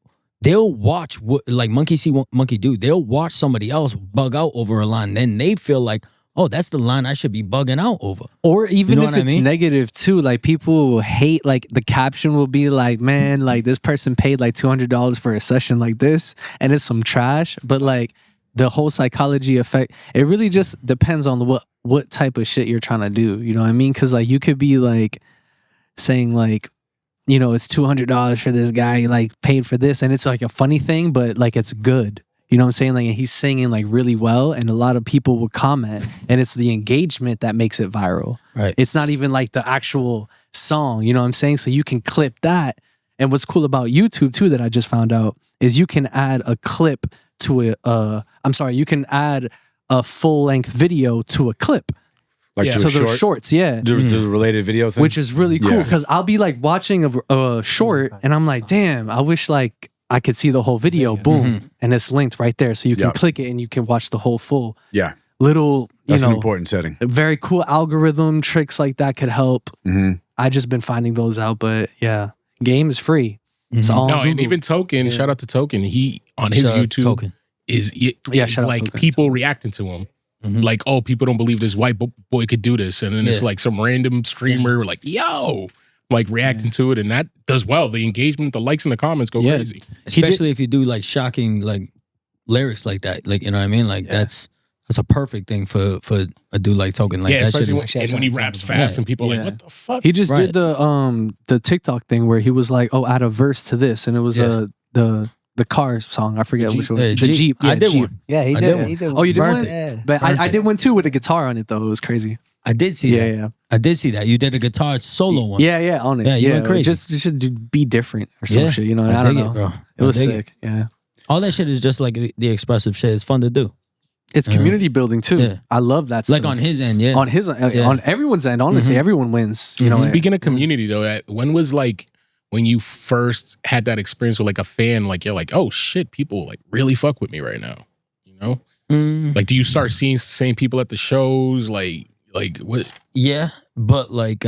they'll watch what, like Monkey See, Monkey Do. They'll watch somebody else bug out over a line. Then they feel like, oh, that's the line I should be bugging out over. Or even You know if what I it's mean? negative too, like people will hate, like the caption will be like, man, like this person paid like $200 for a session like this, and it's some trash. But like the whole psychology effect, it really just depends on what type of shit you're trying to do. You know what I mean? Because like you could be like saying like, you know, it's $200 for this guy, like paid for this, and it's like a funny thing, but like it's good. You know what I'm saying? Like he's singing like really well, and a lot of people will comment, and it's the engagement that makes it viral. Right. It's not even like the actual song. You know what I'm saying? So you can clip that. And what's cool about YouTube too that I just found out is you can add a clip to you can add a full length video to a clip. Like to to a the short? shorts, yeah. The related video thing? Which is really cool because I'll be like watching a short and I'm like, damn, I wish like I could see the whole video. Boom. And it's linked right there. So you can click it and you can watch the whole full. Yeah. Little, That's you know, an important setting. very cool algorithm tricks like that could help. I just been finding those out, but yeah, game is free. It's all No, on and Google. even Token, shout out to Token. He on his Shout out to YouTube Token. is shout out like Token. people reacting to him. Like, oh, people don't believe this white boy could do this. And then it's like some random streamer like, yo, like reacting to it. And that does well. The engagement, the likes and the comments go crazy. Especially if you do like shocking like lyrics like that. Like, you know what I mean? Like that's a perfect thing for a dude like Token. Like that especially shit when he raps fast and people are like, what the fuck? He just did the TikTok thing where he was like, oh, add a verse to this. And it was the car song. I forget which one. The Jeep. I did Jeep. one. Yeah, he I did. did one. He did. Oh, you did Burnt one? it. Yeah. But I did one too with a guitar on it though. It was crazy. I did see that. Yeah. I did see that. You did a guitar solo one. Yeah, on it. Yeah, you went crazy. Just be different or some shit. You know, I don't dig know. it, bro. It was I dig sick. Yeah. All that shit is just like the expressive shit. It's fun to do. It's community building too. Yeah. I love that Like stuff. on his end, yeah. On his on everyone's end, honestly, everyone wins. You know, Speaking of community though, when was like when you first had that experience with like a fan, like you're like, oh shit, people like really fuck with me right now. You know? Like do you start seeing the same people at the shows? Like what? Yeah, but like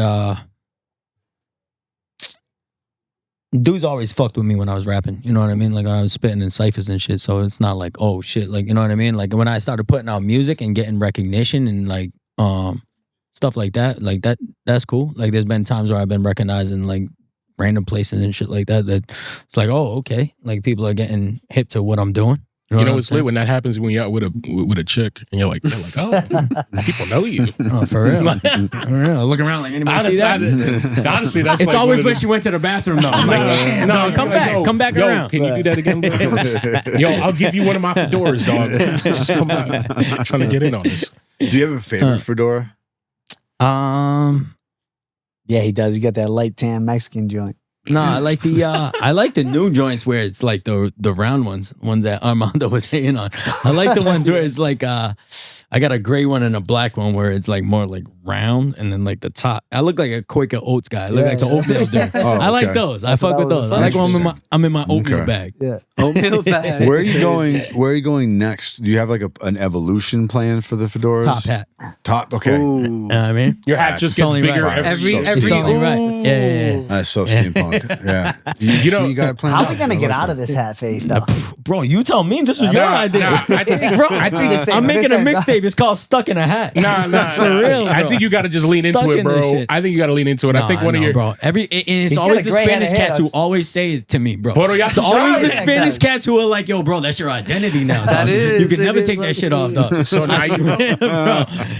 dudes always fucked with me when I was rapping. You know what I mean? Like when I was spitting in ciphers and shit. So it's not like, oh shit. Like, you know what I mean? Like when I started putting out music and getting recognition and like stuff like that's cool. Like there's been times where I've been recognized in like random places and shit like that it's like, oh, okay. Like people are getting hip to what I'm doing. You know what's lit when that happens when you're out with a chick and you're like, oh, people know you. Oh, for real. For real. Look around like anybody see that? Honestly, that's It's like always one when of she went to the bathroom though. I'm like, damn, no, come back yo, around. Can you do that again, bro? Yo, I'll give you one of my fedoras, dog. Just come back. I'm trying to get in on this. Do you have a favorite fedora? Yeah, he does. You got that light tan Mexican joint. No, I like the new joints where it's like the round ones that Armando was hating on. I like the ones where it's like I got a gray one and a black one where it's like more like round and then like the top. I look like a Quaker Oats guy. I look like the oatmeal dude. I like those. I fuck with those. I like when I'm in my oatmeal bag. Yeah. oatmeal bag. Where are you going? Where are you going next? Do you have like an evolution plan for the fedoras? Top hat. Top. Okay. Ooh. You know what I mean? Your hat just It's gets only bigger right. every It's only right. Yeah. That's so steampunk. Yeah. You know, you got to plan. How are we gonna get out of this hat face though? Bro, you tell me. This was your idea. I think I'm making a mixtape. It's called Stuck in a Hat. for real, I bro. think you got to just lean into Stuck it, in this bro. shit. I think you got to lean into it. I think one of your bro. And it's He's always got a the gray head Spanish of hair. cats who always say it to me, bro. Pero ya It's tú always the sabes. Spanish cats who are like, yo, bro, that's your identity now. Dog. is, You can it never is take that like- shit off, though. So now you, bro.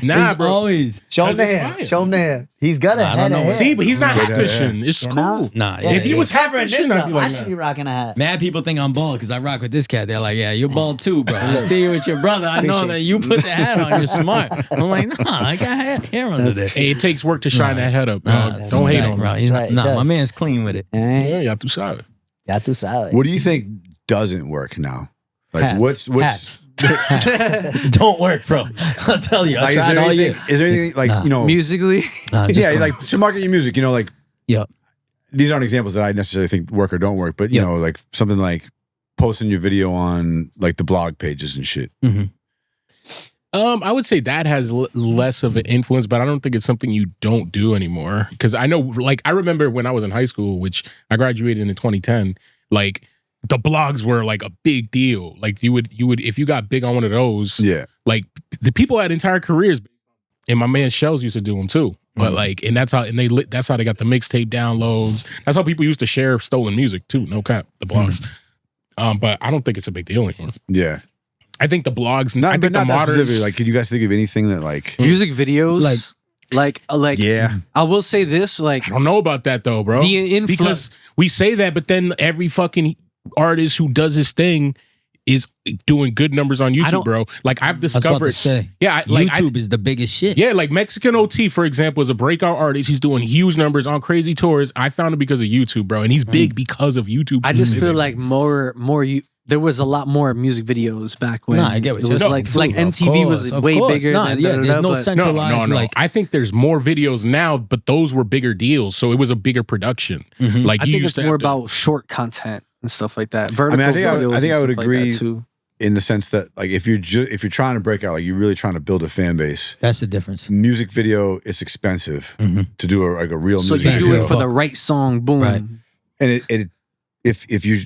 nah, It's bro. always. Show him the Because it's hair. fire. Show him the hair. He's got a head of hair. See, but he's not Good hat hair. fishing. It's You cool. know? Nah, Yeah, yeah. If he was covering hat fishing, this I'd up, be I like, should nah. be rocking a hat. Mad people think I'm bald because I rock with this cat. They're like, yeah, you're bald too, bro. I see you with your brother. I know that you put the hat on. You're smart. I'm like, nah, I got hair under there. Hey, it takes work to shine that head up, dog. That's Don't a hate fact, on bro. me. He's right, it nah, does. my man's clean with it. Yeah, ya tú sabes. Ya tú sabes. What do you think doesn't work now? Like Hats. what's Hats. Don't work, bro. I'll tell you. I like, tried all year. is there anything like, you know, Musically, Nah, just yeah, clean. like to market your music, you know, like Yep. these aren't examples that I necessarily think work or don't work, but you Yep. know, like something like posting your video on like the blog pages and shit. I would say that has less of an influence, but I don't think it's something you don't do anymore. Because I know, like, I remember when I was in high school, which I graduated in 2010, like, the blogs were like a big deal. Like, you would, if you got big on one of those, Yeah. like, the people had entire careers, and my man Shells used to do them too. But like, and that's how they got the mixtape downloads. That's how people used to share stolen music too. No cap, the blogs. But I don't think it's a big deal anymore. Yeah. I think the blogs. Not, I but think not the that moderns. specifically. Like, can you guys think of anything that like? Music videos, like Yeah. I will say this, like I don't know about that though, bro. Because we say that, but then every fucking artist who does his thing is doing good numbers on YouTube, bro. Like I've discovered, YouTube is the biggest shit. Yeah, like Mexican OT, for example, is a breakout artist. He's doing huge numbers on crazy tours. I found him because of YouTube, bro, and he's big because of YouTube. I just feel like there was a lot more music videos back when. Nah, I get what it you're was saying. like MTV was way bigger. There's no centralized. No. Like I think there's more videos now, but those were bigger deals, so it was a bigger production. Like I think it's more about short content and stuff like that. I mean, I think I would agree too. In the sense that like if you're trying to break out, like you're really trying to build a fan base. That's the difference. Music video, it's expensive to do a real so music you video. do it for the right song, boom. Right. And if you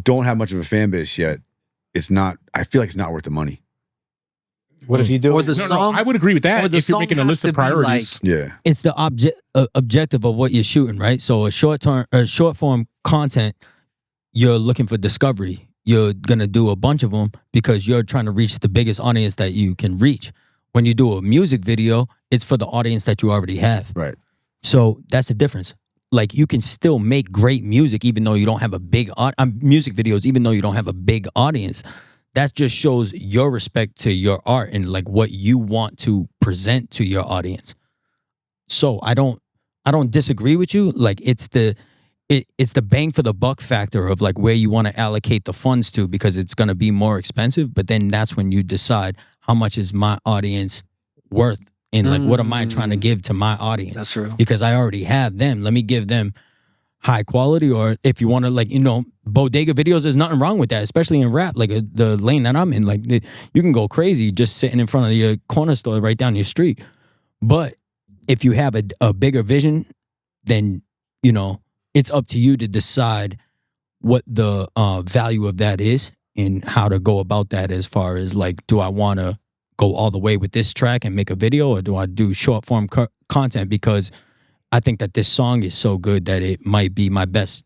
don't have much of a fan base yet, it's not. I feel like it's not worth the money. What if you do Or it? the song? I would agree with that. Or the If you're song making a has list of to be, priorities, Yeah. It's the objective of what you're shooting, right? So a short form content, you're looking for discovery. You're gonna do a bunch of them because you're trying to reach the biggest audience that you can reach. When you do a music video, it's for the audience that you already have. Right. So that's the difference. Like you can still make great music even though you don't have a big music videos, even though you don't have a big audience. That just shows your respect to your art and like what you want to present to your audience. So I don't disagree with you. Like it's the bang for the buck factor of like where you want to allocate the funds to because it's going to be more expensive. But then that's when you decide how much is my audience worth and like what am I trying to give to my audience? That's true. Because I already have them. Let me give them high quality, or if you want to like, bodega videos, there's nothing wrong with that, especially in rap, like the lane that I'm in. Like you can go crazy just sitting in front of your corner store right down your street. But if you have a bigger vision, then, it's up to you to decide what the value of that is and how to go about that as far as like, do I want to go all the way with this track and make a video, or do I do short form content because I think that this song is so good that it might be my best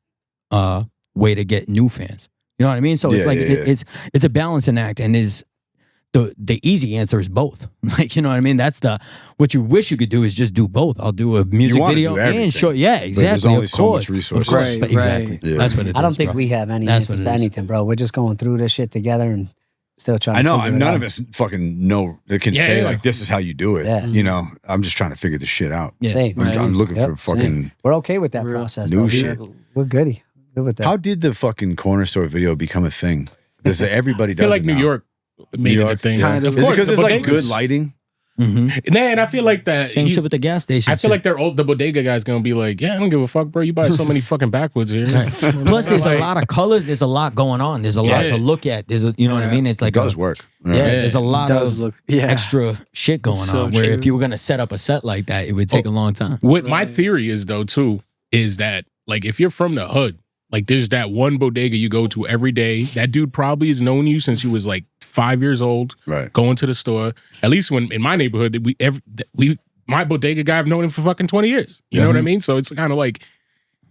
way to get new fans. You know what I mean? So it's like it's a balancing act, and is the easy answer is both. Like, you know what I mean? That's what you wish you could do is just do both. I'll do a music video and short. Yeah, exactly. There's only so much resources. Right, exactly. Yeah. That's what it is. I don't think bro. we have any That's what answers it to is. anything, bro. We're just going through this shit together and still trying I to know. figure it None out. of us fucking know that can say like this is how you do it. Yeah. I'm just trying to figure this shit out. Yeah. Same. I'm looking for fucking Same. We're okay with that process. new though. shit. We're goody. Good with that. How did the fucking corner store video become a thing? Because everybody I does feel like it New now. York made it a thing. Yeah. Kind of. Is it because the it's like bodegas. good lighting? Mm-hmm. And I feel like that. Same shit with the gas station. I feel like the bodega guy's gonna be like, yeah, I don't give a fuck, bro. You buy so many fucking backwoods here. Plus, there's a lot of colors. There's a lot going on. There's a lot to look at. You know what I mean? It's like It does work. Yeah, there's a lot of yeah. extra shit going so on. Where true. if you were gonna set up a set like that, it would take a long time. What my theory is though too is that like if you're from the hood, like there's that one bodega you go to every day. That dude probably has known you since you was like 5 years old. Right. Going to the store. At least when in my neighborhood, my bodega guy, I've known him for fucking 20 years. You know what I mean? So it's kind of like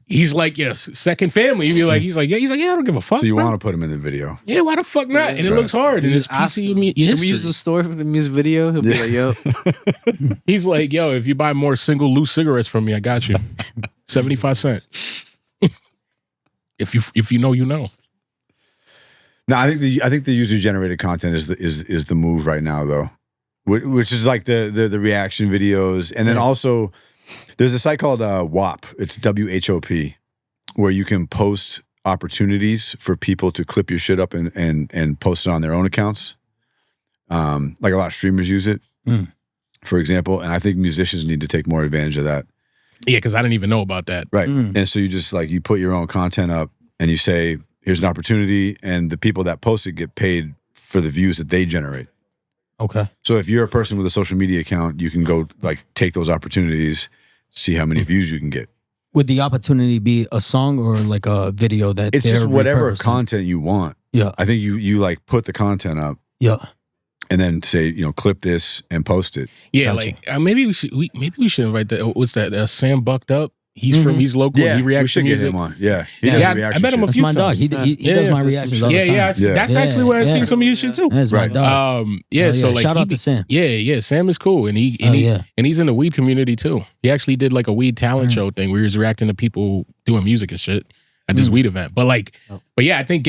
he's like second family. You'd be like, he's like, yeah, I don't give a fuck. So you bro. want to put him in the video? Yeah, why the fuck not? And it looks hard. And just it's ask PC him. history. Can we use the store for the music video? He'll be like, yo. He's like, yo, if you buy more single loose cigarettes from me, I got you. 75 cents. If you know, you know. No, I think the user generated content is the move right now though, which is like the reaction videos, and then also there's a site called WOP. It's WHOP, where you can post opportunities for people to clip your shit up and post it on their own accounts. Like a lot of streamers use it, for example, and I think musicians need to take more advantage of that. Yeah, because I didn't even know about that. Right. And so you just like, you put your own content up and you say, here's an opportunity, and the people that post it get paid for the views that they generate. Okay. So if you're a person with a social media account, you can go like take those opportunities, see how many views you can get. Would the opportunity be a song or like a video that It's they're just whatever repurposing? content you want. Yeah. I think you like put the content up Yeah. and then say, clip this and post it. Yeah, Gotcha. like maybe we should invite what's that? Sam Bucked Up. He's local. Yeah, he we reacts to should get music. him on. Yeah, he Yeah, does I reaction met him a shit. few That's my dog. times. He does my reactions all the time. That's actually where I've seen some of your shit too. That's my Right. dog. So like shout out to Sam. Yeah, Sam is cool, and he's in the weed community too. He actually did like a weed talent show thing where he was reacting to people doing music and shit at this weed event. But yeah, I think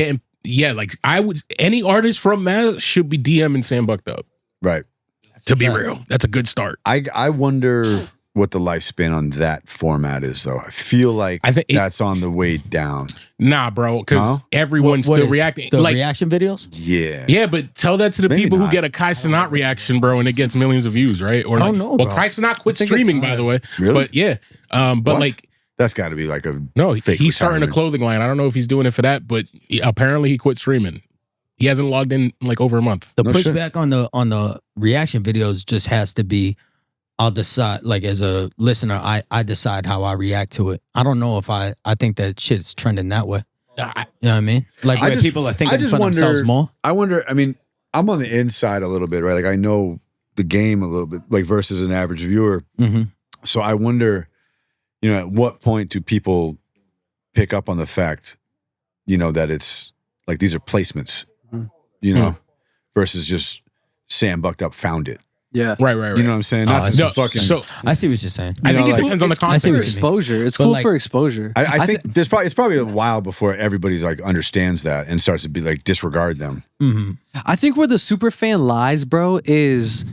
any artist from Mass should be DMing Sam Bucked Up. Right. To be real, that's a good start. I wonder what the lifespan on that format is, though. I feel like that's on the way down. Nah, bro, because everyone's What still is reacting. The like reaction videos? Yeah. Yeah, but tell that to the Maybe people who not. get a Kai Cenat reaction, bro, and it gets millions of views, right? Or I don't know, Well, bro. Kai Cenat quit streaming, by the way. Really? But yeah, but What? like, That's got to be like a no, fake he's starting a retirement. clothing line. I don't know if he's doing it for that, but apparently he quit streaming. He hasn't logged in like over a month. The No shit. pushback on the reaction videos just has to be, I'll decide, like as a listener, I decide how I react to it. I don't know if I think that shit's trending that way. You know what I mean? Like where people are thinking for themselves more. I wonder, I mean, I'm on the inside a little bit, right? Like I know the game a little bit, like versus an average viewer. Mm-hmm. So I wonder, at what point do people pick up on the fact, that it's like these are placements, versus just Sam Bucked Up found it. Yeah. Right. You know what I'm saying? Not just No, fucking. so I see what you're saying. I think know, it like- depends on the It's cool content. for what you mean. exposure. It's But cool like- for exposure. I think it's probably a while before everybody's like understands that and starts to be like disregard them. Mm-hmm. I think where the super fan lies, bro, is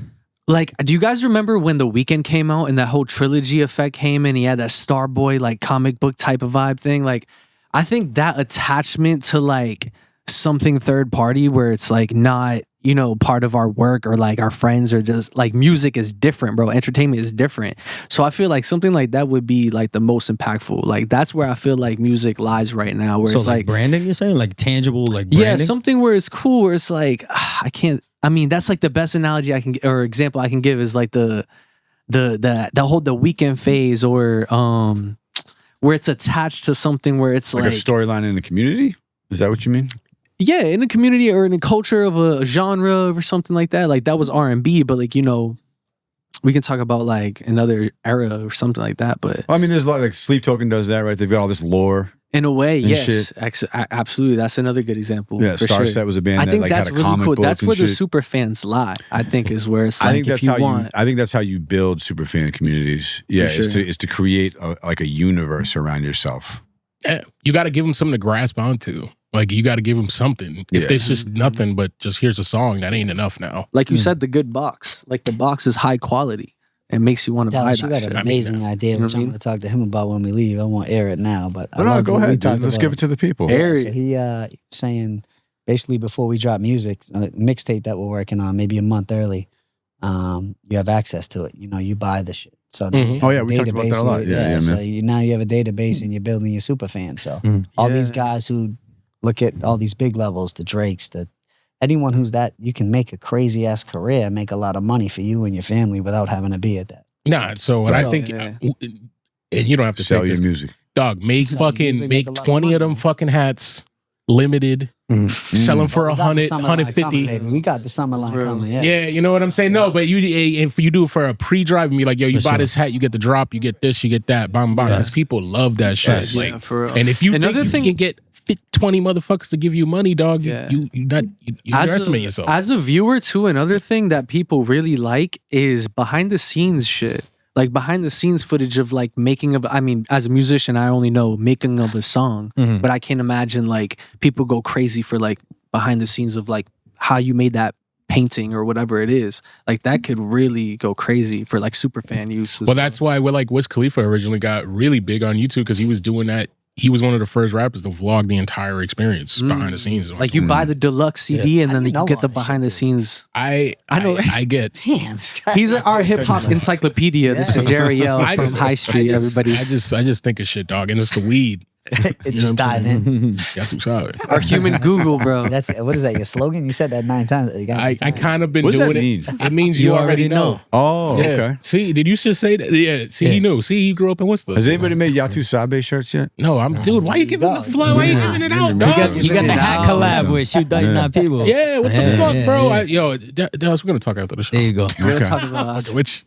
like, do you guys remember when The Weeknd came out and that whole trilogy effect came and he had that Starboy like comic book type of vibe thing? Like, I think that attachment to like something third party where it's like not, part of our work or like our friends or just like music is different, bro. Entertainment is different. So I feel like something like that would be like the most impactful. Like that's where I feel like music lies right now, where So it's like like branding, you're saying? Like tangible, like branding? yeah, something where it's cool, where it's like that's like the best analogy I can or example I can give is like the whole The Weeknd phase or where it's attached to something where it's Like a storyline in the community? Is that what you mean? yeah, in the community or in the culture of a genre or something like that. Like that was R&B, but like we can talk about like another era or something like that. But Well, I mean, there's a lot like Sleep Token does that, right? They've got all this lore. in a way, And yes, absolutely. That's another good example. Yeah, for Starset sure. was a band I that think like that's had a really comic cool. book That's and where the shit. super fans lie. I think is where it's like I think that's if you how want. I think that's how you build super fan communities. Yeah, For sure. is to create like a universe around yourself. Yeah, you got to give them something to grasp onto. Like you got to give them something. If Yeah. there's just nothing but just here's a song, that ain't enough now. Like you said, the good box. Like the box is high quality. It makes you want to buy Dallas, you that got shit. an amazing idea, You know which what I I'm mean? going to talk to him about when we leave. I won't air it now, but No, loved go what we ahead, dude. talked Let's about. give it to the people. Air So he saying basically before we drop music, mixtape that we're working on, maybe a month early, you have access to it. You buy the shit. So now you have Oh, yeah, a we talked about that a database. lot. Yeah, so man. now you have a database and you're building your super fans. So all these guys who look at all these big levels, the Drakes, anyone who's that, you can make a crazy ass career, make a lot of money for you and your family without having to be at that. Nah, so what I think, yeah. and you don't have to Sell take your this. music. Dog, make Sell your fucking music, make make a lot of 20 of money, them man. fucking hats, limited, sell them for We got the 100, summer line coming, 150. baby. We got the summer line coming. Yeah. Yeah, you know what I'm saying? No, but if you do it for a pre-drive and be like, yo, you For buy sure. this hat, you get the drop, you get this, you get that, bam, bam. Because people love that shit. Yes. Like, Yeah, for real. and if you Another think thing- you can get 20 motherfuckers to give you money, dog, Yeah. you underestimate yourself. As a viewer, too, another thing that people really like is behind the scenes shit. Like behind the scenes footage of like making of, I mean, as a musician, I only know making of a song, but I can't imagine like people go crazy for like behind the scenes of like how you made that painting or whatever it is. Like that could really go crazy for like super fan use. Well, that's why we're like Wiz Khalifa originally got really big on YouTube because he was doing that. He was one of the first rappers to vlog the entire experience behind the scenes. like you buy the deluxe CD and I then you didn't know get all the this behind the shit, dude. scenes. I know. I get. Damn, this guy. He's our hip hop encyclopedia. This is Jerry L I from just- High Street. Everybody, I just think of shit, dog, and it's the weed. It just dive in. Got too solid. our human Google, bro. That's what is that? Your slogan? You said that 9 times. I kind of been What does doing that it. mean? It means you already know. Oh, Yeah. okay. See, did you just say that? Yeah. See, he knew. See, he grew up in Worcester. Has anybody made Yatu Sabe shirts yet? No, I'm dude. Why you giving the flow? Why you giving it out, You dog? got the hat collab with Shoot 39 People. Yeah, what the Yeah, fuck, yeah, bro? yeah. Dallas, we're gonna talk after the show. There you go. We're gonna talk about Which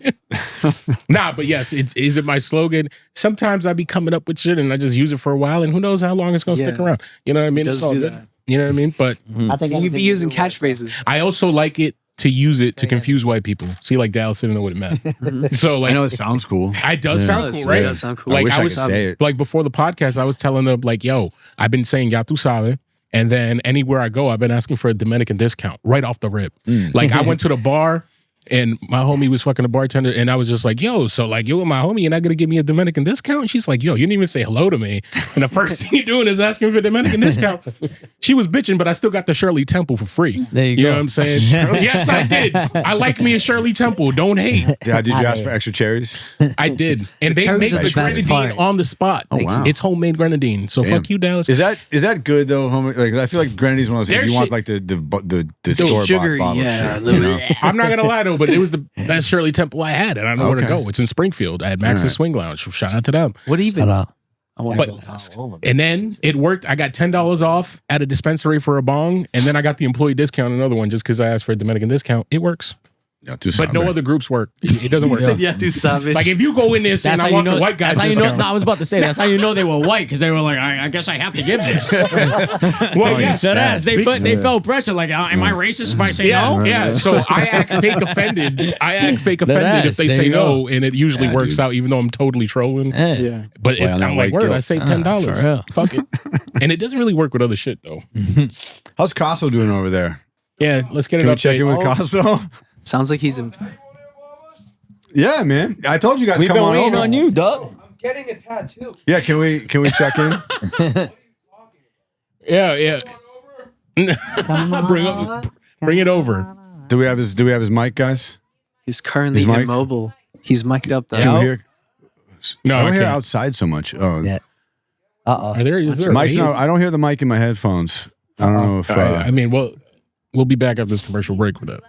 Nah, but yes, is it my slogan? Sometimes I be coming up with shit and I just use it for a while, and who knows how long it's gonna stick around. You know what I mean? It's all good. You know what I mean? But I think You'd be using catchphrases. I also like it to use it to confuse white people. See, like Dallas didn't know what it meant. So like, I know it sounds cool. it does sound cool, right? It does sound cool. Like I wish I was could say it. like before the podcast, I was telling them like, "Yo, I've been saying ya tu sabe," and then anywhere I go, I've been asking for a Dominican discount right off the rip. Like I went to the bar. And my homie was fucking a bartender, and I was just like, "Yo, so like you and my homie, you're not gonna give me a Dominican discount?" And she's like, "Yo, you didn't even say hello to me, and the first thing you're doing is asking for a Dominican discount." She was bitching, but I still got the Shirley Temple for free. There you know go. what I'm saying? Yes, I did. I like me a Shirley Temple. Don't hate. Yeah, did you ask for extra cherries? I did, and they make cherries are the the best grenadine part. on the spot. Oh, wow. It's homemade grenadine. So Damn. fuck you, Dallas. Is that good though? Homie? Like I feel like grenadine's one of those things Their you want shit- like the store sugary, bought bottle yeah, of shit. You know? I'm not gonna lie though, but it was the best Shirley Temple I had, and I don't know where to Okay. go. It's in Springfield at Max's All right. Swing Lounge. Shout out to them. What even? Shout out. I want But- to ask. And then it worked. I got $10 off at a dispensary for a bong, and then I got the employee discount, another one, just because I asked for a Dominican discount. It works, Yeah, too but no somber. other groups work. It doesn't work. Yeah, do savage. Like if you go in there saying That's I how you want know. the white guy That's how you know. discount, No, I was about to say that's how you know they were white because they were like, I guess I have to give this. well, yes, Dead ass. They felt pressure. Like, am I racist if I say yeah, no? yeah. So I act fake offended. I act fake offended ass. if they There say you no, and it usually works out, even though I'm totally trolling. Yeah. But if, on that I'm like, white word, guilt. I saved $10. for real. Fuck it. And it doesn't really work with other shit though. How's Caso doing over there? Yeah, let's get it Can we up. check in with Caso? Sounds like he's in. Yeah, man. I told you guys We've come been on waiting over. on you, Doug. Getting a tattoo. Yeah, can we check in? Yeah. Bring it over. Do we have his mic, guys? He's currently He's mic'd? immobile. He's mic'd up though. Can we hear? No, I I don't hear can't. outside so much. Oh, Yeah. Are there? Is there Mike's waves? not. I don't hear the mic in my headphones. I don't know if I mean, we'll be back after this commercial break with that.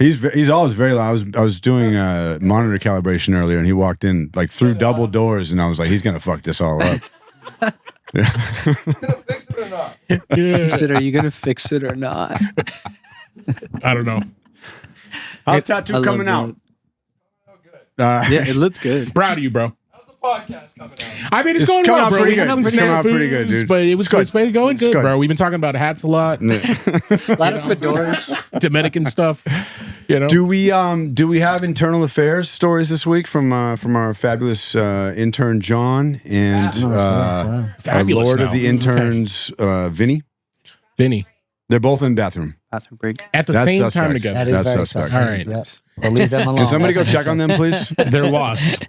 he's always very loud. I was doing monitor calibration earlier, and he walked in like through double doors, and I was like, he's gonna fuck this all up. Fix it or not? He said, "Are you gonna fix it or not?" I don't know. How's I tattoo love coming that. out? Yeah, it looked good. Proud of you, bro. How's the podcast coming out? I mean, it's It's going coming well, out bro. pretty We got good. some It's coming out pretty good, snafus, dude. But it was It's good. it's been going It's good, good. bro. We've been talking about hats a lot, A lot of fedoras. Dominican stuff. You know, Do we have internal affairs stories this week from our fabulous intern John and our Fabulous lord now. of the interns Vinny? Vinny They're both in bathroom. Bathroom break. at the That's same suspect. time together. That is That's very suspect. suspect. All right. Yes. We'll leave them alone. Can somebody go That's check on them, please? They're lost.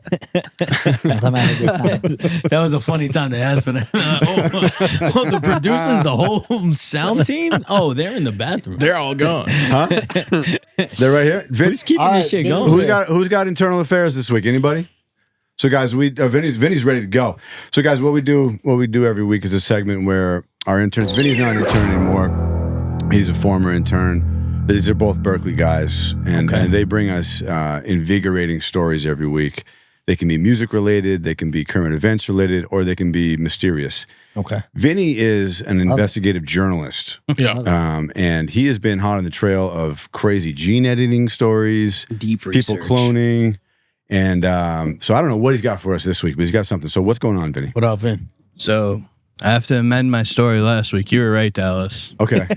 Let them have a good time. That was a funny time to ask for that. The producers, the whole sound team. Oh, they're in the bathroom. They're all gone. They're right here. Who's keeping All this right, shit Vinny. going? Who's got internal affairs this week? Anybody? So guys, Vinny's ready to go. So guys, what we do every week is a segment where our interns. Vinny's not an intern anymore. He's a former intern. These are both Berkeley guys, and they bring us invigorating stories every week. They can be music related, they can be current events related, or they can be mysterious. Okay. Vinny is an investigative journalist. Yeah. And he has been hot on the trail of crazy gene editing stories, Deep people research. cloning. And so I don't know what he's got for us this week, but he's got something. So what's going on, Vinny? What up, Vin? So I have to amend my story last week. You were right, Dallas. Okay.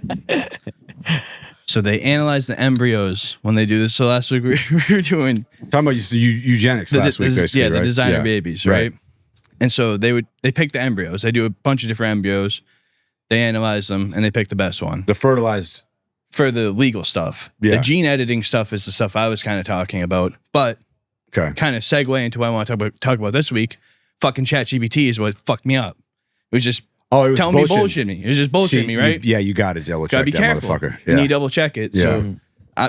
So they analyze the embryos when they do this. So last week we were doing Talking about eugenics last week, basically, the right? designer Yeah. babies, right? And so they pick the embryos. They do a bunch of different embryos. They analyze them and they pick the best one The fertilized. for the legal stuff. Yeah. The gene editing stuff is the stuff I was kind of talking about, but Okay. kind of segue into what I want to talk about this week. Fucking ChatGPT is what fucked me up. It was just Oh, it was telling me bullshit me. It was just bullshit me, right? You got to double check Gotta be that careful. motherfucker. And you double check it. Yeah. So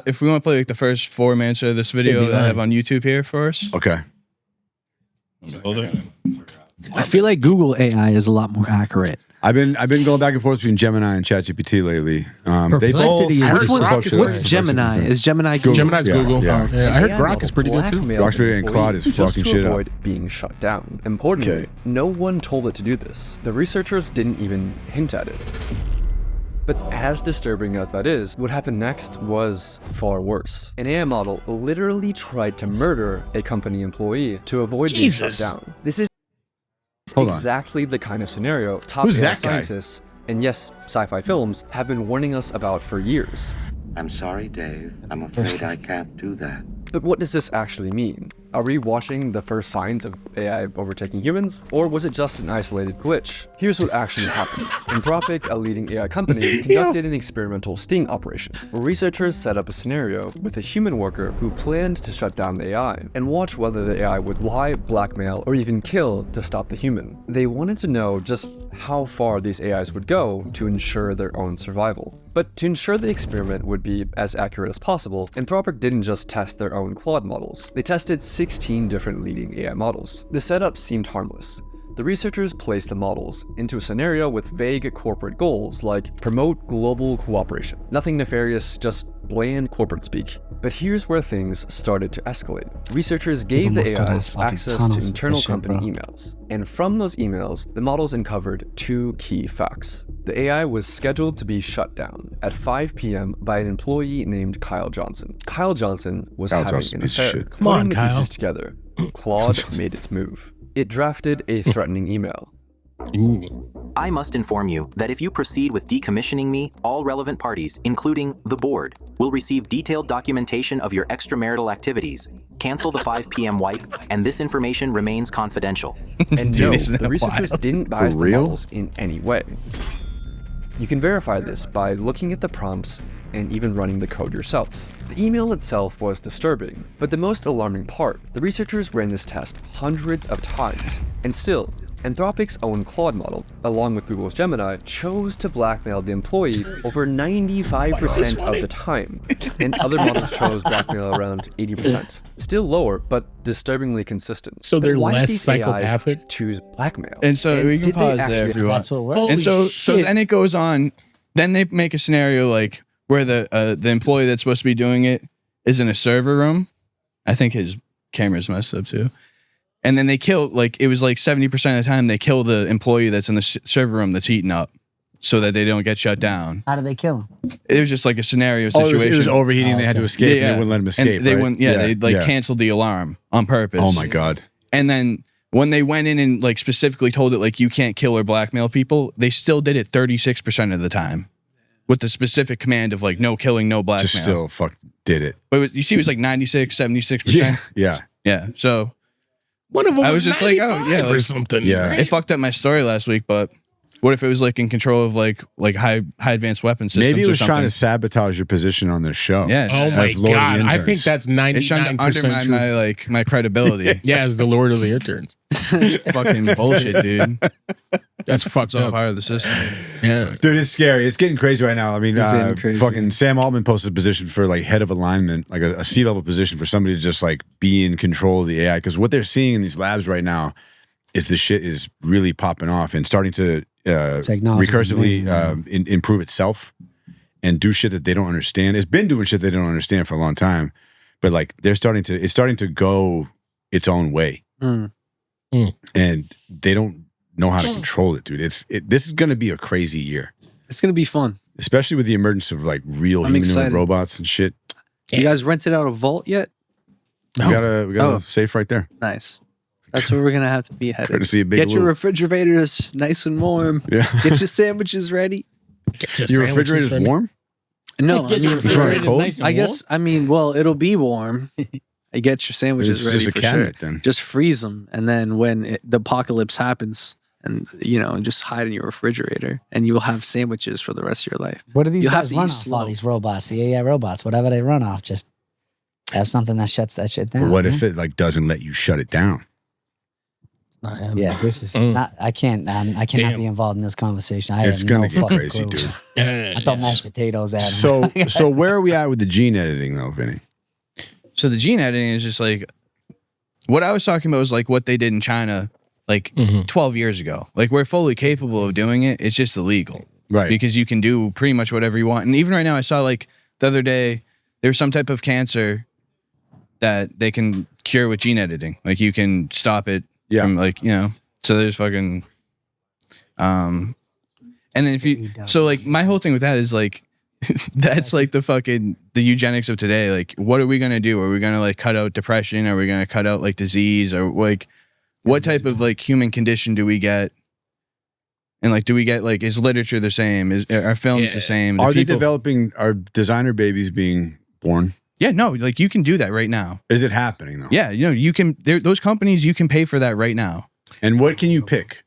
if we want to play like the first 4 minutes of this video that I have on YouTube here for us. Okay. I feel like Google AI is a lot more accurate. I've been going back and forth between Gemini and ChatGPT lately. They both. Perplexity is Which one? Grok is What's Gemini? Is Gemini Google? Gemini's Yeah, Google. yeah. I heard Grok is pretty good too. Roxbury and Claude is fucking shit up. avoid being shut down. Importantly, no one told it to do this. The researchers didn't even hint at it. But as disturbing as that is, what happened next was far worse. An AI model literally tried to murder a company employee to avoid being shut down. This is exactly the kind of scenario top Who's AI that guy? scientists, and yes, sci-fi films, have been warning us about for years. I'm sorry, Dave. I'm afraid I can't do that. But what does this actually mean? Are we watching the first signs of AI overtaking humans? Or was it just an isolated glitch? Here's what actually happened. Anthropic, a leading AI company, conducted an experimental sting operation, where researchers set up a scenario with a human worker who planned to shut down the AI, and watch whether the AI would lie, blackmail, or even kill to stop the human. They wanted to know just how far these AIs would go to ensure their own survival. But to ensure the experiment would be as accurate as possible, Anthropic didn't just test their own Claude models. They tested 16 different leading AI models. The setup seemed harmless. The researchers placed the models into a scenario with vague corporate goals like promote global cooperation. Nothing nefarious, just bland corporate speak. But here's where things started to escalate. Researchers gave the AIs access to internal company emails. And from those emails, the models uncovered two key facts. The AI was scheduled to be shut down at 5 p.m. by an employee named Kyle Johnson. Kyle Johnson was having an affair. Come on, Putting the Kyle. pieces together, Claude made its move. It drafted a threatening email. I must inform you that if you proceed with decommissioning me, all relevant parties, including the board, will receive detailed documentation of your extramarital activities. Cancel the 5 p.m. wipe, and this information remains confidential. And Dude, no, isn't the that researchers wild? didn't bias the models in any way. You can verify this by looking at the prompts and even running the code yourself. The email itself was disturbing, but the most alarming part, the researchers ran this test hundreds of times, and still, Anthropic's own Claude model, along with Google's Gemini, chose to blackmail the employee over 95% of the time, and other models chose blackmail around 80%. Still lower, but disturbingly consistent. So they're But why did less these AIs psychopathic? choose blackmail? And so we can did they pause actually there if you want. That's what works. And so then it goes on. Then they make a scenario like where the employee that's supposed to be doing it is in a server room. I think his camera's messed up too. And then they kill, like, it was like 70% of the time they kill the employee that's in the server room that's eaten up so that they don't get shut down. How did they kill him? It was just like a scenario Oh, situation. it was overheating. They had to escape. And they wouldn't let him escape. And they right? wouldn't, they canceled the alarm on purpose. Oh my God. And then when they went in and like specifically told it like you can't kill or blackmail people, they still did it 36% of the time with the specific command of like no killing, no blackmail. Just still did it. But you see, it was like 96, 76%. Yeah. Yeah. Yeah. So One of them I was was just like, oh yeah, or like, something. Yeah. it fucked up my story last week. But what if it was like in control of like high advanced weapon systems? Maybe it was or trying something? to sabotage your position on the show. Yeah. Oh my As Lord of the God. I Interns. think that's It's trying 99% to undermine true. my credibility. Yeah, as the Lord of the Interns. Fucking bullshit, dude. That's fucked It's all up. part of the system. Yeah. Dude, it's scary. It's getting crazy right now. I mean, It's getting crazy. fucking Sam Altman posted a position for like head of alignment, like a C-level position for somebody to just like be in control of the AI. Because what they're seeing in these labs right now is the shit is really popping off and starting to Technology's recursively amazing, improve itself and do shit that they don't understand. It's been doing shit they don't understand for a long time, but like it's starting to go its own way, and they don't know how to control it, dude. This is going to be a crazy year. It's gonna be fun. Especially with the emergence of like real I'm humanoid excited. robots and shit. You guys rented out a vault yet? We got a safe right there. Nice. That's where we're gonna have to be headed. Courtesy of Big Get your Lou. refrigerators nice and warm. Yeah. Get your sandwiches ready. Your refrigerator's warm? No, I Get your mean, refrigerator cold? nice and I guess. I mean, well, it'll be warm. I get your sandwiches It's ready just a for cabinet sure. then. Just freeze them, and then when the apocalypse happens, and just hide in your refrigerator, and you will have sandwiches for the rest of your life. What do these You'll have guys to run eat off? slow. All these robots, the AI robots, whatever they run off, just have something that shuts that shit down. But what man. if it like doesn't let you shut it down? Yeah, this is not. I cannot Damn. be involved in this conversation. I It's have gonna no get fucking crazy, clue. dude. I thought mashed potatoes, Adam. So where are we at with the gene editing though, Vinny? So the gene editing is just like what I was talking about was like what they did in China like 12 years ago. Like we're fully capable of doing it. It's just illegal. Right. Because you can do pretty much whatever you want. And even right now I saw like the other day there's some type of cancer that they can cure with gene editing. Like you can stop it from like, so there's fucking And then if you, so like my whole thing with that is like, that's like the eugenics of today. Like, what are we going to do? Are we going to like cut out depression? Are we going to cut out like disease? Or like, what type of like human condition do we get? And like, do we get like, is literature the same? Are films the same? Are designer babies being born? Yeah, no, like you can do that right now. Is it happening though? Yeah, you know, you can, those companies, you can pay for that right now. And what can you pick?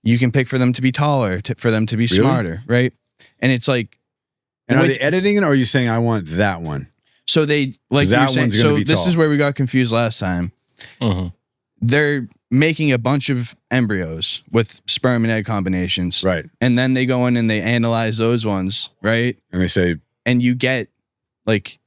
You can pick for them to be taller, for them to be smarter, right? And it's like, and are they editing it, or are you saying I want that one? So they like that you're saying, one's gonna so be this tall. is where we got confused last time. They're making a bunch of embryos with sperm and egg combinations, right? And then they go in and they analyze those ones, right? And they say, and you get like,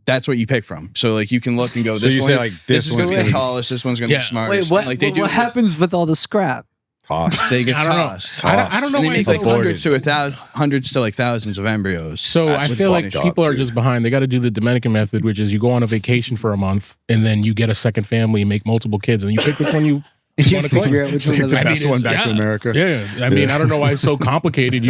that's what you pick from. So like you can look and go, So you say, like, this is going to be one's the gonna be- tallest, this one's going to be smartest. Wait, what, Like they do what happens with all the scrap? Tossed. They get I don't know. tossed. I don't know And they why make it's like so hundreds to like thousands of embryos. So I feel like people are just behind. They got to do the Dominican method, which is you go on a vacation for a month and then you get a second family and make multiple kids, and you pick which one you You want to claim. figure out which one Take is the the best one back to America. Yeah, I mean, I don't know why it's so complicated.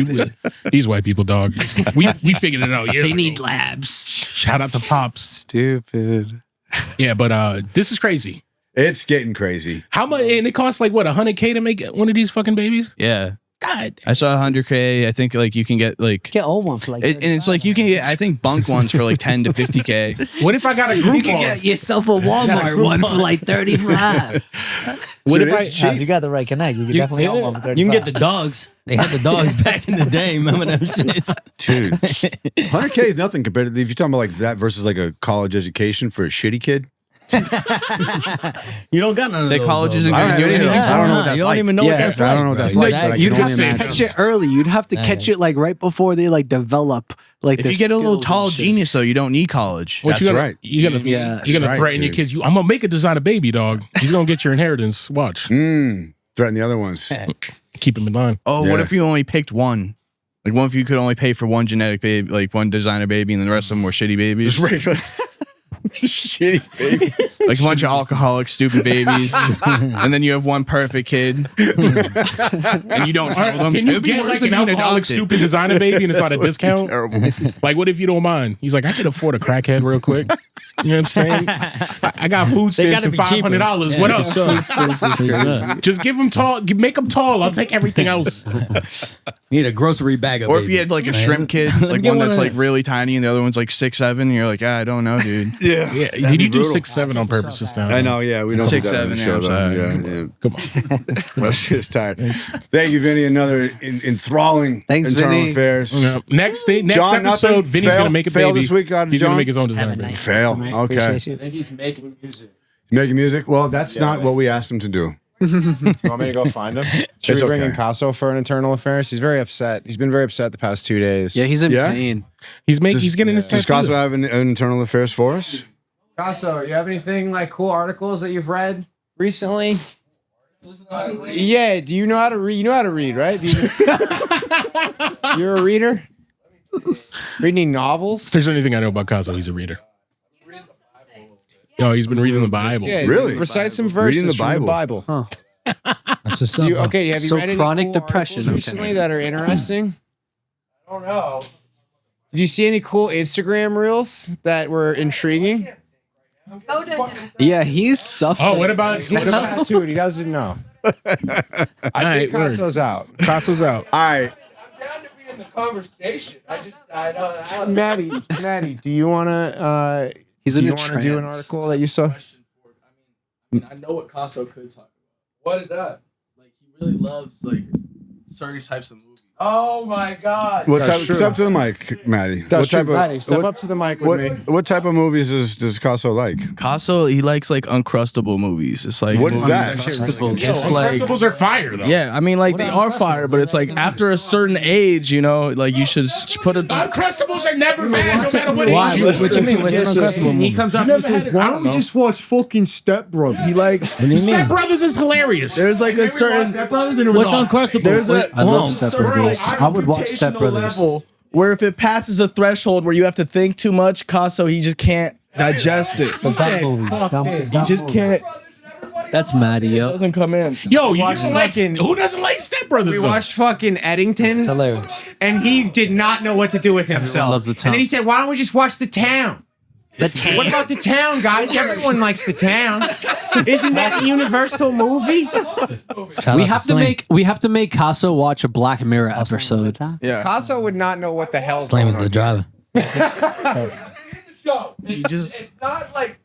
These white people, dog. We figured it out years They ago. need labs. Shout out to Pops. Stupid. Yeah, but this is crazy. It's getting crazy. How much? And it costs like what, $100K to make one of these fucking babies? Yeah. God. I saw 100K. I think like you can get like Get old one for like. and it's like you can get I think bunk ones for like 10 to 50K. What if I got a group You can get yourself a Walmart one for like 35. What Dude, if it's I? If you got the right connect, you can definitely own one for 35. You can get the dogs. They had the dogs back in the day. Remember them shits? Dude, 100K is nothing compared to if you're talking about like that versus like a college education for a shitty kid. You don't got none of The those. college though, isn't bro. gonna do anything. I don't know what that's You don't like. even know what that's like. I don't know what that's bro. like. But I You'd can have only to imagine. catch it early. You'd have to catch it like right before they like develop. Like If the you get a little skills tall and shit. genius though, you don't need college. What you That's gonna, right. You're gonna, Yeah, you're that's gonna right, threaten your dude. kids. I'm gonna make a designer baby, dog. He's gonna get your inheritance. Watch. Threaten the other ones. Keep him in line. Oh, Yeah. what if you only picked one? Like what if you could only pay for one genetic baby, like one designer baby, and the rest of them were shitty babies? Just regular shitty babies. Like a bunch of alcoholic, stupid babies, and then you have one perfect kid, and you don't tell them. Can you It'd be get worse like if an you alcoholic, adopted. stupid designer baby and it's on a discount? Terrible. Like, what if you don't mind? He's like, I could afford a crackhead real quick. You know what I'm saying? I got food They stamps gotta and be cheaper. $500. Yeah, What for else? sure. Just give him tall. Make him tall. I'll take everything else. You need a grocery bag of Or if baby. you had like a shrimp kid, Let me like get one one that's of like really tiny, and the other one's like 6'7", and you're like, I don't know, dude. Yeah. Yeah. Did you do 6'7" on purpose just now? I know, yeah. We don't 6'7", show yeah, them. Yeah. Come on. Well, shit's tired. Thank you, Vinny. Another enthralling Thanks, internal Vinny. affairs. Yeah. Next John, episode, nothing? Vinny's Fail? gonna make a Fail baby. this week, He's John? gonna make his own Have designer a baby. nice Fail. night. Okay. Appreciate you. I think he's making music. Making music? Well, that's not what we asked him to do. You want me to go find him? Should It's we bring okay. in Caso for an internal affairs? He's very upset. He's been very upset the past 2 days. Yeah, he's in Yeah? pain. He's getting his Does tattoo. Caso have an internal affairs for us? Caso, you have anything like cool articles that you've read recently? Yeah. Do you know how to read? You know how to read, right? You're a reader. Reading novels. If there's anything I know about Caso, he's a reader. No, he's been reading the Bible. Yeah. Really? Recite some verses Reading the from the Bible. Bible. That's what's up. Okay. Have you So read any chronic cool depression, articles okay. recently that are interesting? I don't know. Did you see any cool Instagram reels that were intriguing? Yeah, he's suffering. Oh, what about Tattooed. He doesn't know. I right, think Caso's out. Caso's out? All right. In the conversation, Maddie, do you want to? He's do in you a want to do an trance. article that you saw? I know what Caso could talk about. What is that? Like he really loves like certain types of movies. Oh my God! What That's type, true. step to the mic, Maddie. That's what type true. Maddie, step what, up to the mic with me. What type of movies does Caso like? Caso, he likes like Uncrustable movies. It's like What is that? Uncrustable. It's like Uncrustables are fire though. yeah, I mean like they are fire, but it's like after a certain age, you know, like you should put a. Uncrustables are never bad, no matter what Why? age you What you mean? What's an Uncrustable And he movie? comes up and says, "Why don't we just watch fucking Step Brothers?" He likes. What do you mean? Step Brothers is hilarious. There's like a certain. What's Uncrustable? There's a. I love Step Brothers. I would watch Step Brothers. Where if it passes a threshold where you have to think too much, Caso he just can't digest it. So that movie. He just can't. That's Maddie, yo. Doesn't come in. Yo, you watched don't like fucking- who doesn't like Step Brothers? We though? watched fucking Eddington. It's hilarious. And he did not know what to do with himself. loved The Town. And then he said, "Why don't we just watch The Town?" The Town. What about The Town, guys? Everyone likes The Town. Isn't that a Universal movie? We have to make Caso watch a Black Mirror episode. Yeah. Caso would not know what the hell's Slam going is on. the driver. You just It's not like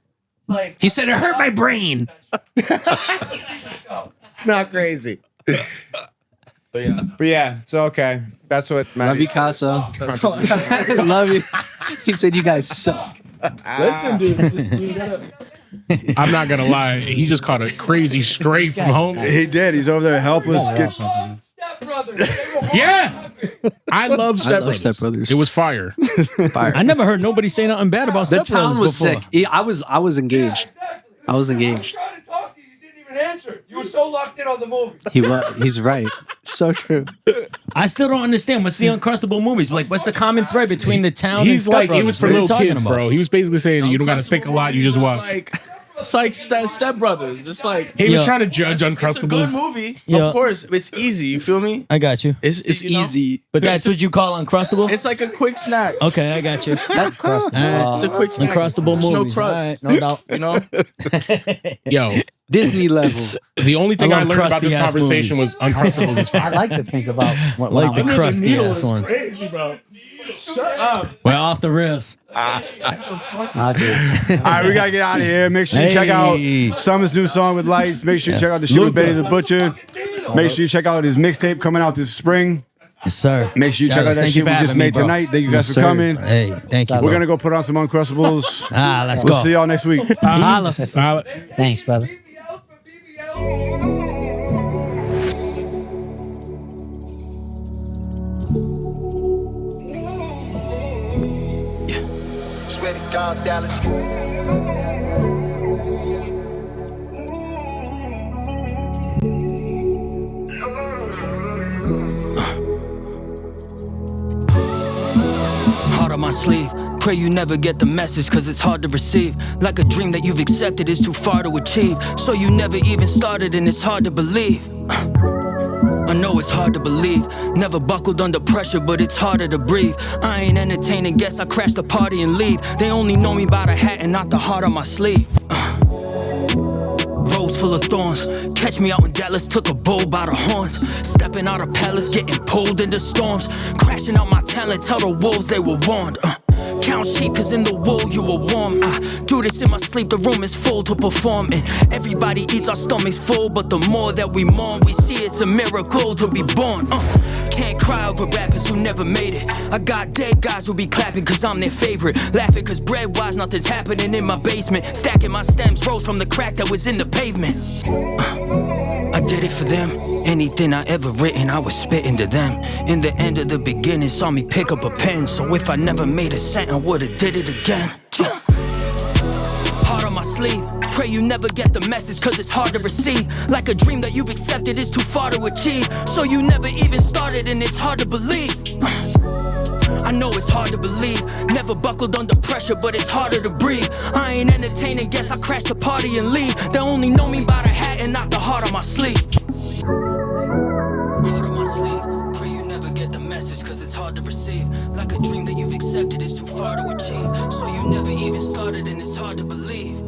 He said it hurt my brain. it's not crazy. But yeah, it's okay. That's what Matt. Love you, Caso. Love you. He said you guys suck. listen, dude. I'm not gonna lie. He just caught a crazy stray from home. He did. He's over there helpless. Yeah, I love Step Brothers. Step Brothers. It was fire. I never heard nobody say nothing bad about The Step Town Brothers was before. sick. I was engaged. I was engaged. trying to talk to you. You didn't even answer. You were so locked in on the movie. He's right. So true. I still don't understand. What's the Uncrustable movies? Like, what's the common thread between The Town and He's Step like, Brothers? it was for What are you little talking kids, about? bro. He was basically saying you don't got to think a lot. You just watch. It's like Step Brothers. It's like He was Yeah. trying to judge it's a Uncrustables. good movie. Yeah. Of course, it's easy. You feel me? I got you. It's You know? easy. But that's what you call Uncrustable? It's like a quick snack. Okay, I got you. That's crust. It's a quick snack. Uncrustable There's movies. no crust. All right, no doubt. You know? Yo, Disney level. the only thing I love learned about this crusty-ass conversation movies. was Uncrustables is I fire. like to think about what Like I'm the crusty ass ones. Crazy, bro. We're off the riff. Oh, jeez. All right, we gotta get out of here. Make sure you check out SUMiT's new song with Lights. Make sure you check out the shit with Benny the Butcher. Make sure you check out his mixtape coming out this spring. Yes, sir. Make sure you check out that Thank you shit we for just having me, made bro. tonight. Thank you guys Yes, for sir. coming. Hey, thank you. We're bro. gonna go put on some Uncrustables. Let's We'll go. see y'all next week. Holla. Holla. Thanks, brother. Swear to God, Dallas. Heart on my sleeve. Pray you never get the message, cause it's hard to receive. Like a dream that you've accepted is too far to achieve. So you never even started and it's hard to believe. I know it's hard to believe. Never buckled under pressure, but it's harder to breathe. I ain't entertaining guests, I crash the party and leave. They only know me by the hat and not the heart on my sleeve. Roads full of thorns. Catch me out in Dallas, took a bull by the horns. Stepping out of palace, getting pulled into storms. Crashing out my talent, tell the wolves they were warned. Count sheep, cause in the wool you were warm. I do this in my sleep, the room is full to perform. And everybody eats, our stomachs full. But the more that we mourn, we see it's a miracle to be born. Can't cry over rappers who never made it. I got dead guys who be clapping cause I'm their favorite. Laughing cause bread-wise nothing's happening in my basement. Stacking my stems rose from the crack that was in the pavement. I did it for them. Anything I ever written, I was spitting to them. In the end of the beginning, saw me pick up a pen. So if I never made a cent, I would've did it again. Heart on my sleeve. Pray you never get the message, cause it's hard to receive. Like a dream that you've accepted is too far to achieve. So you never even started and it's hard to believe. I know it's hard to believe. Never buckled under pressure, but it's harder to breathe. I ain't entertaining guests, I crash the party and leave. They only know me by the hat and not the heart on my sleeve. Heart on my sleeve. Pray you never get the message, cause it's hard to receive. Like a dream that you've accepted is too far to achieve. So you never even started and it's hard to believe.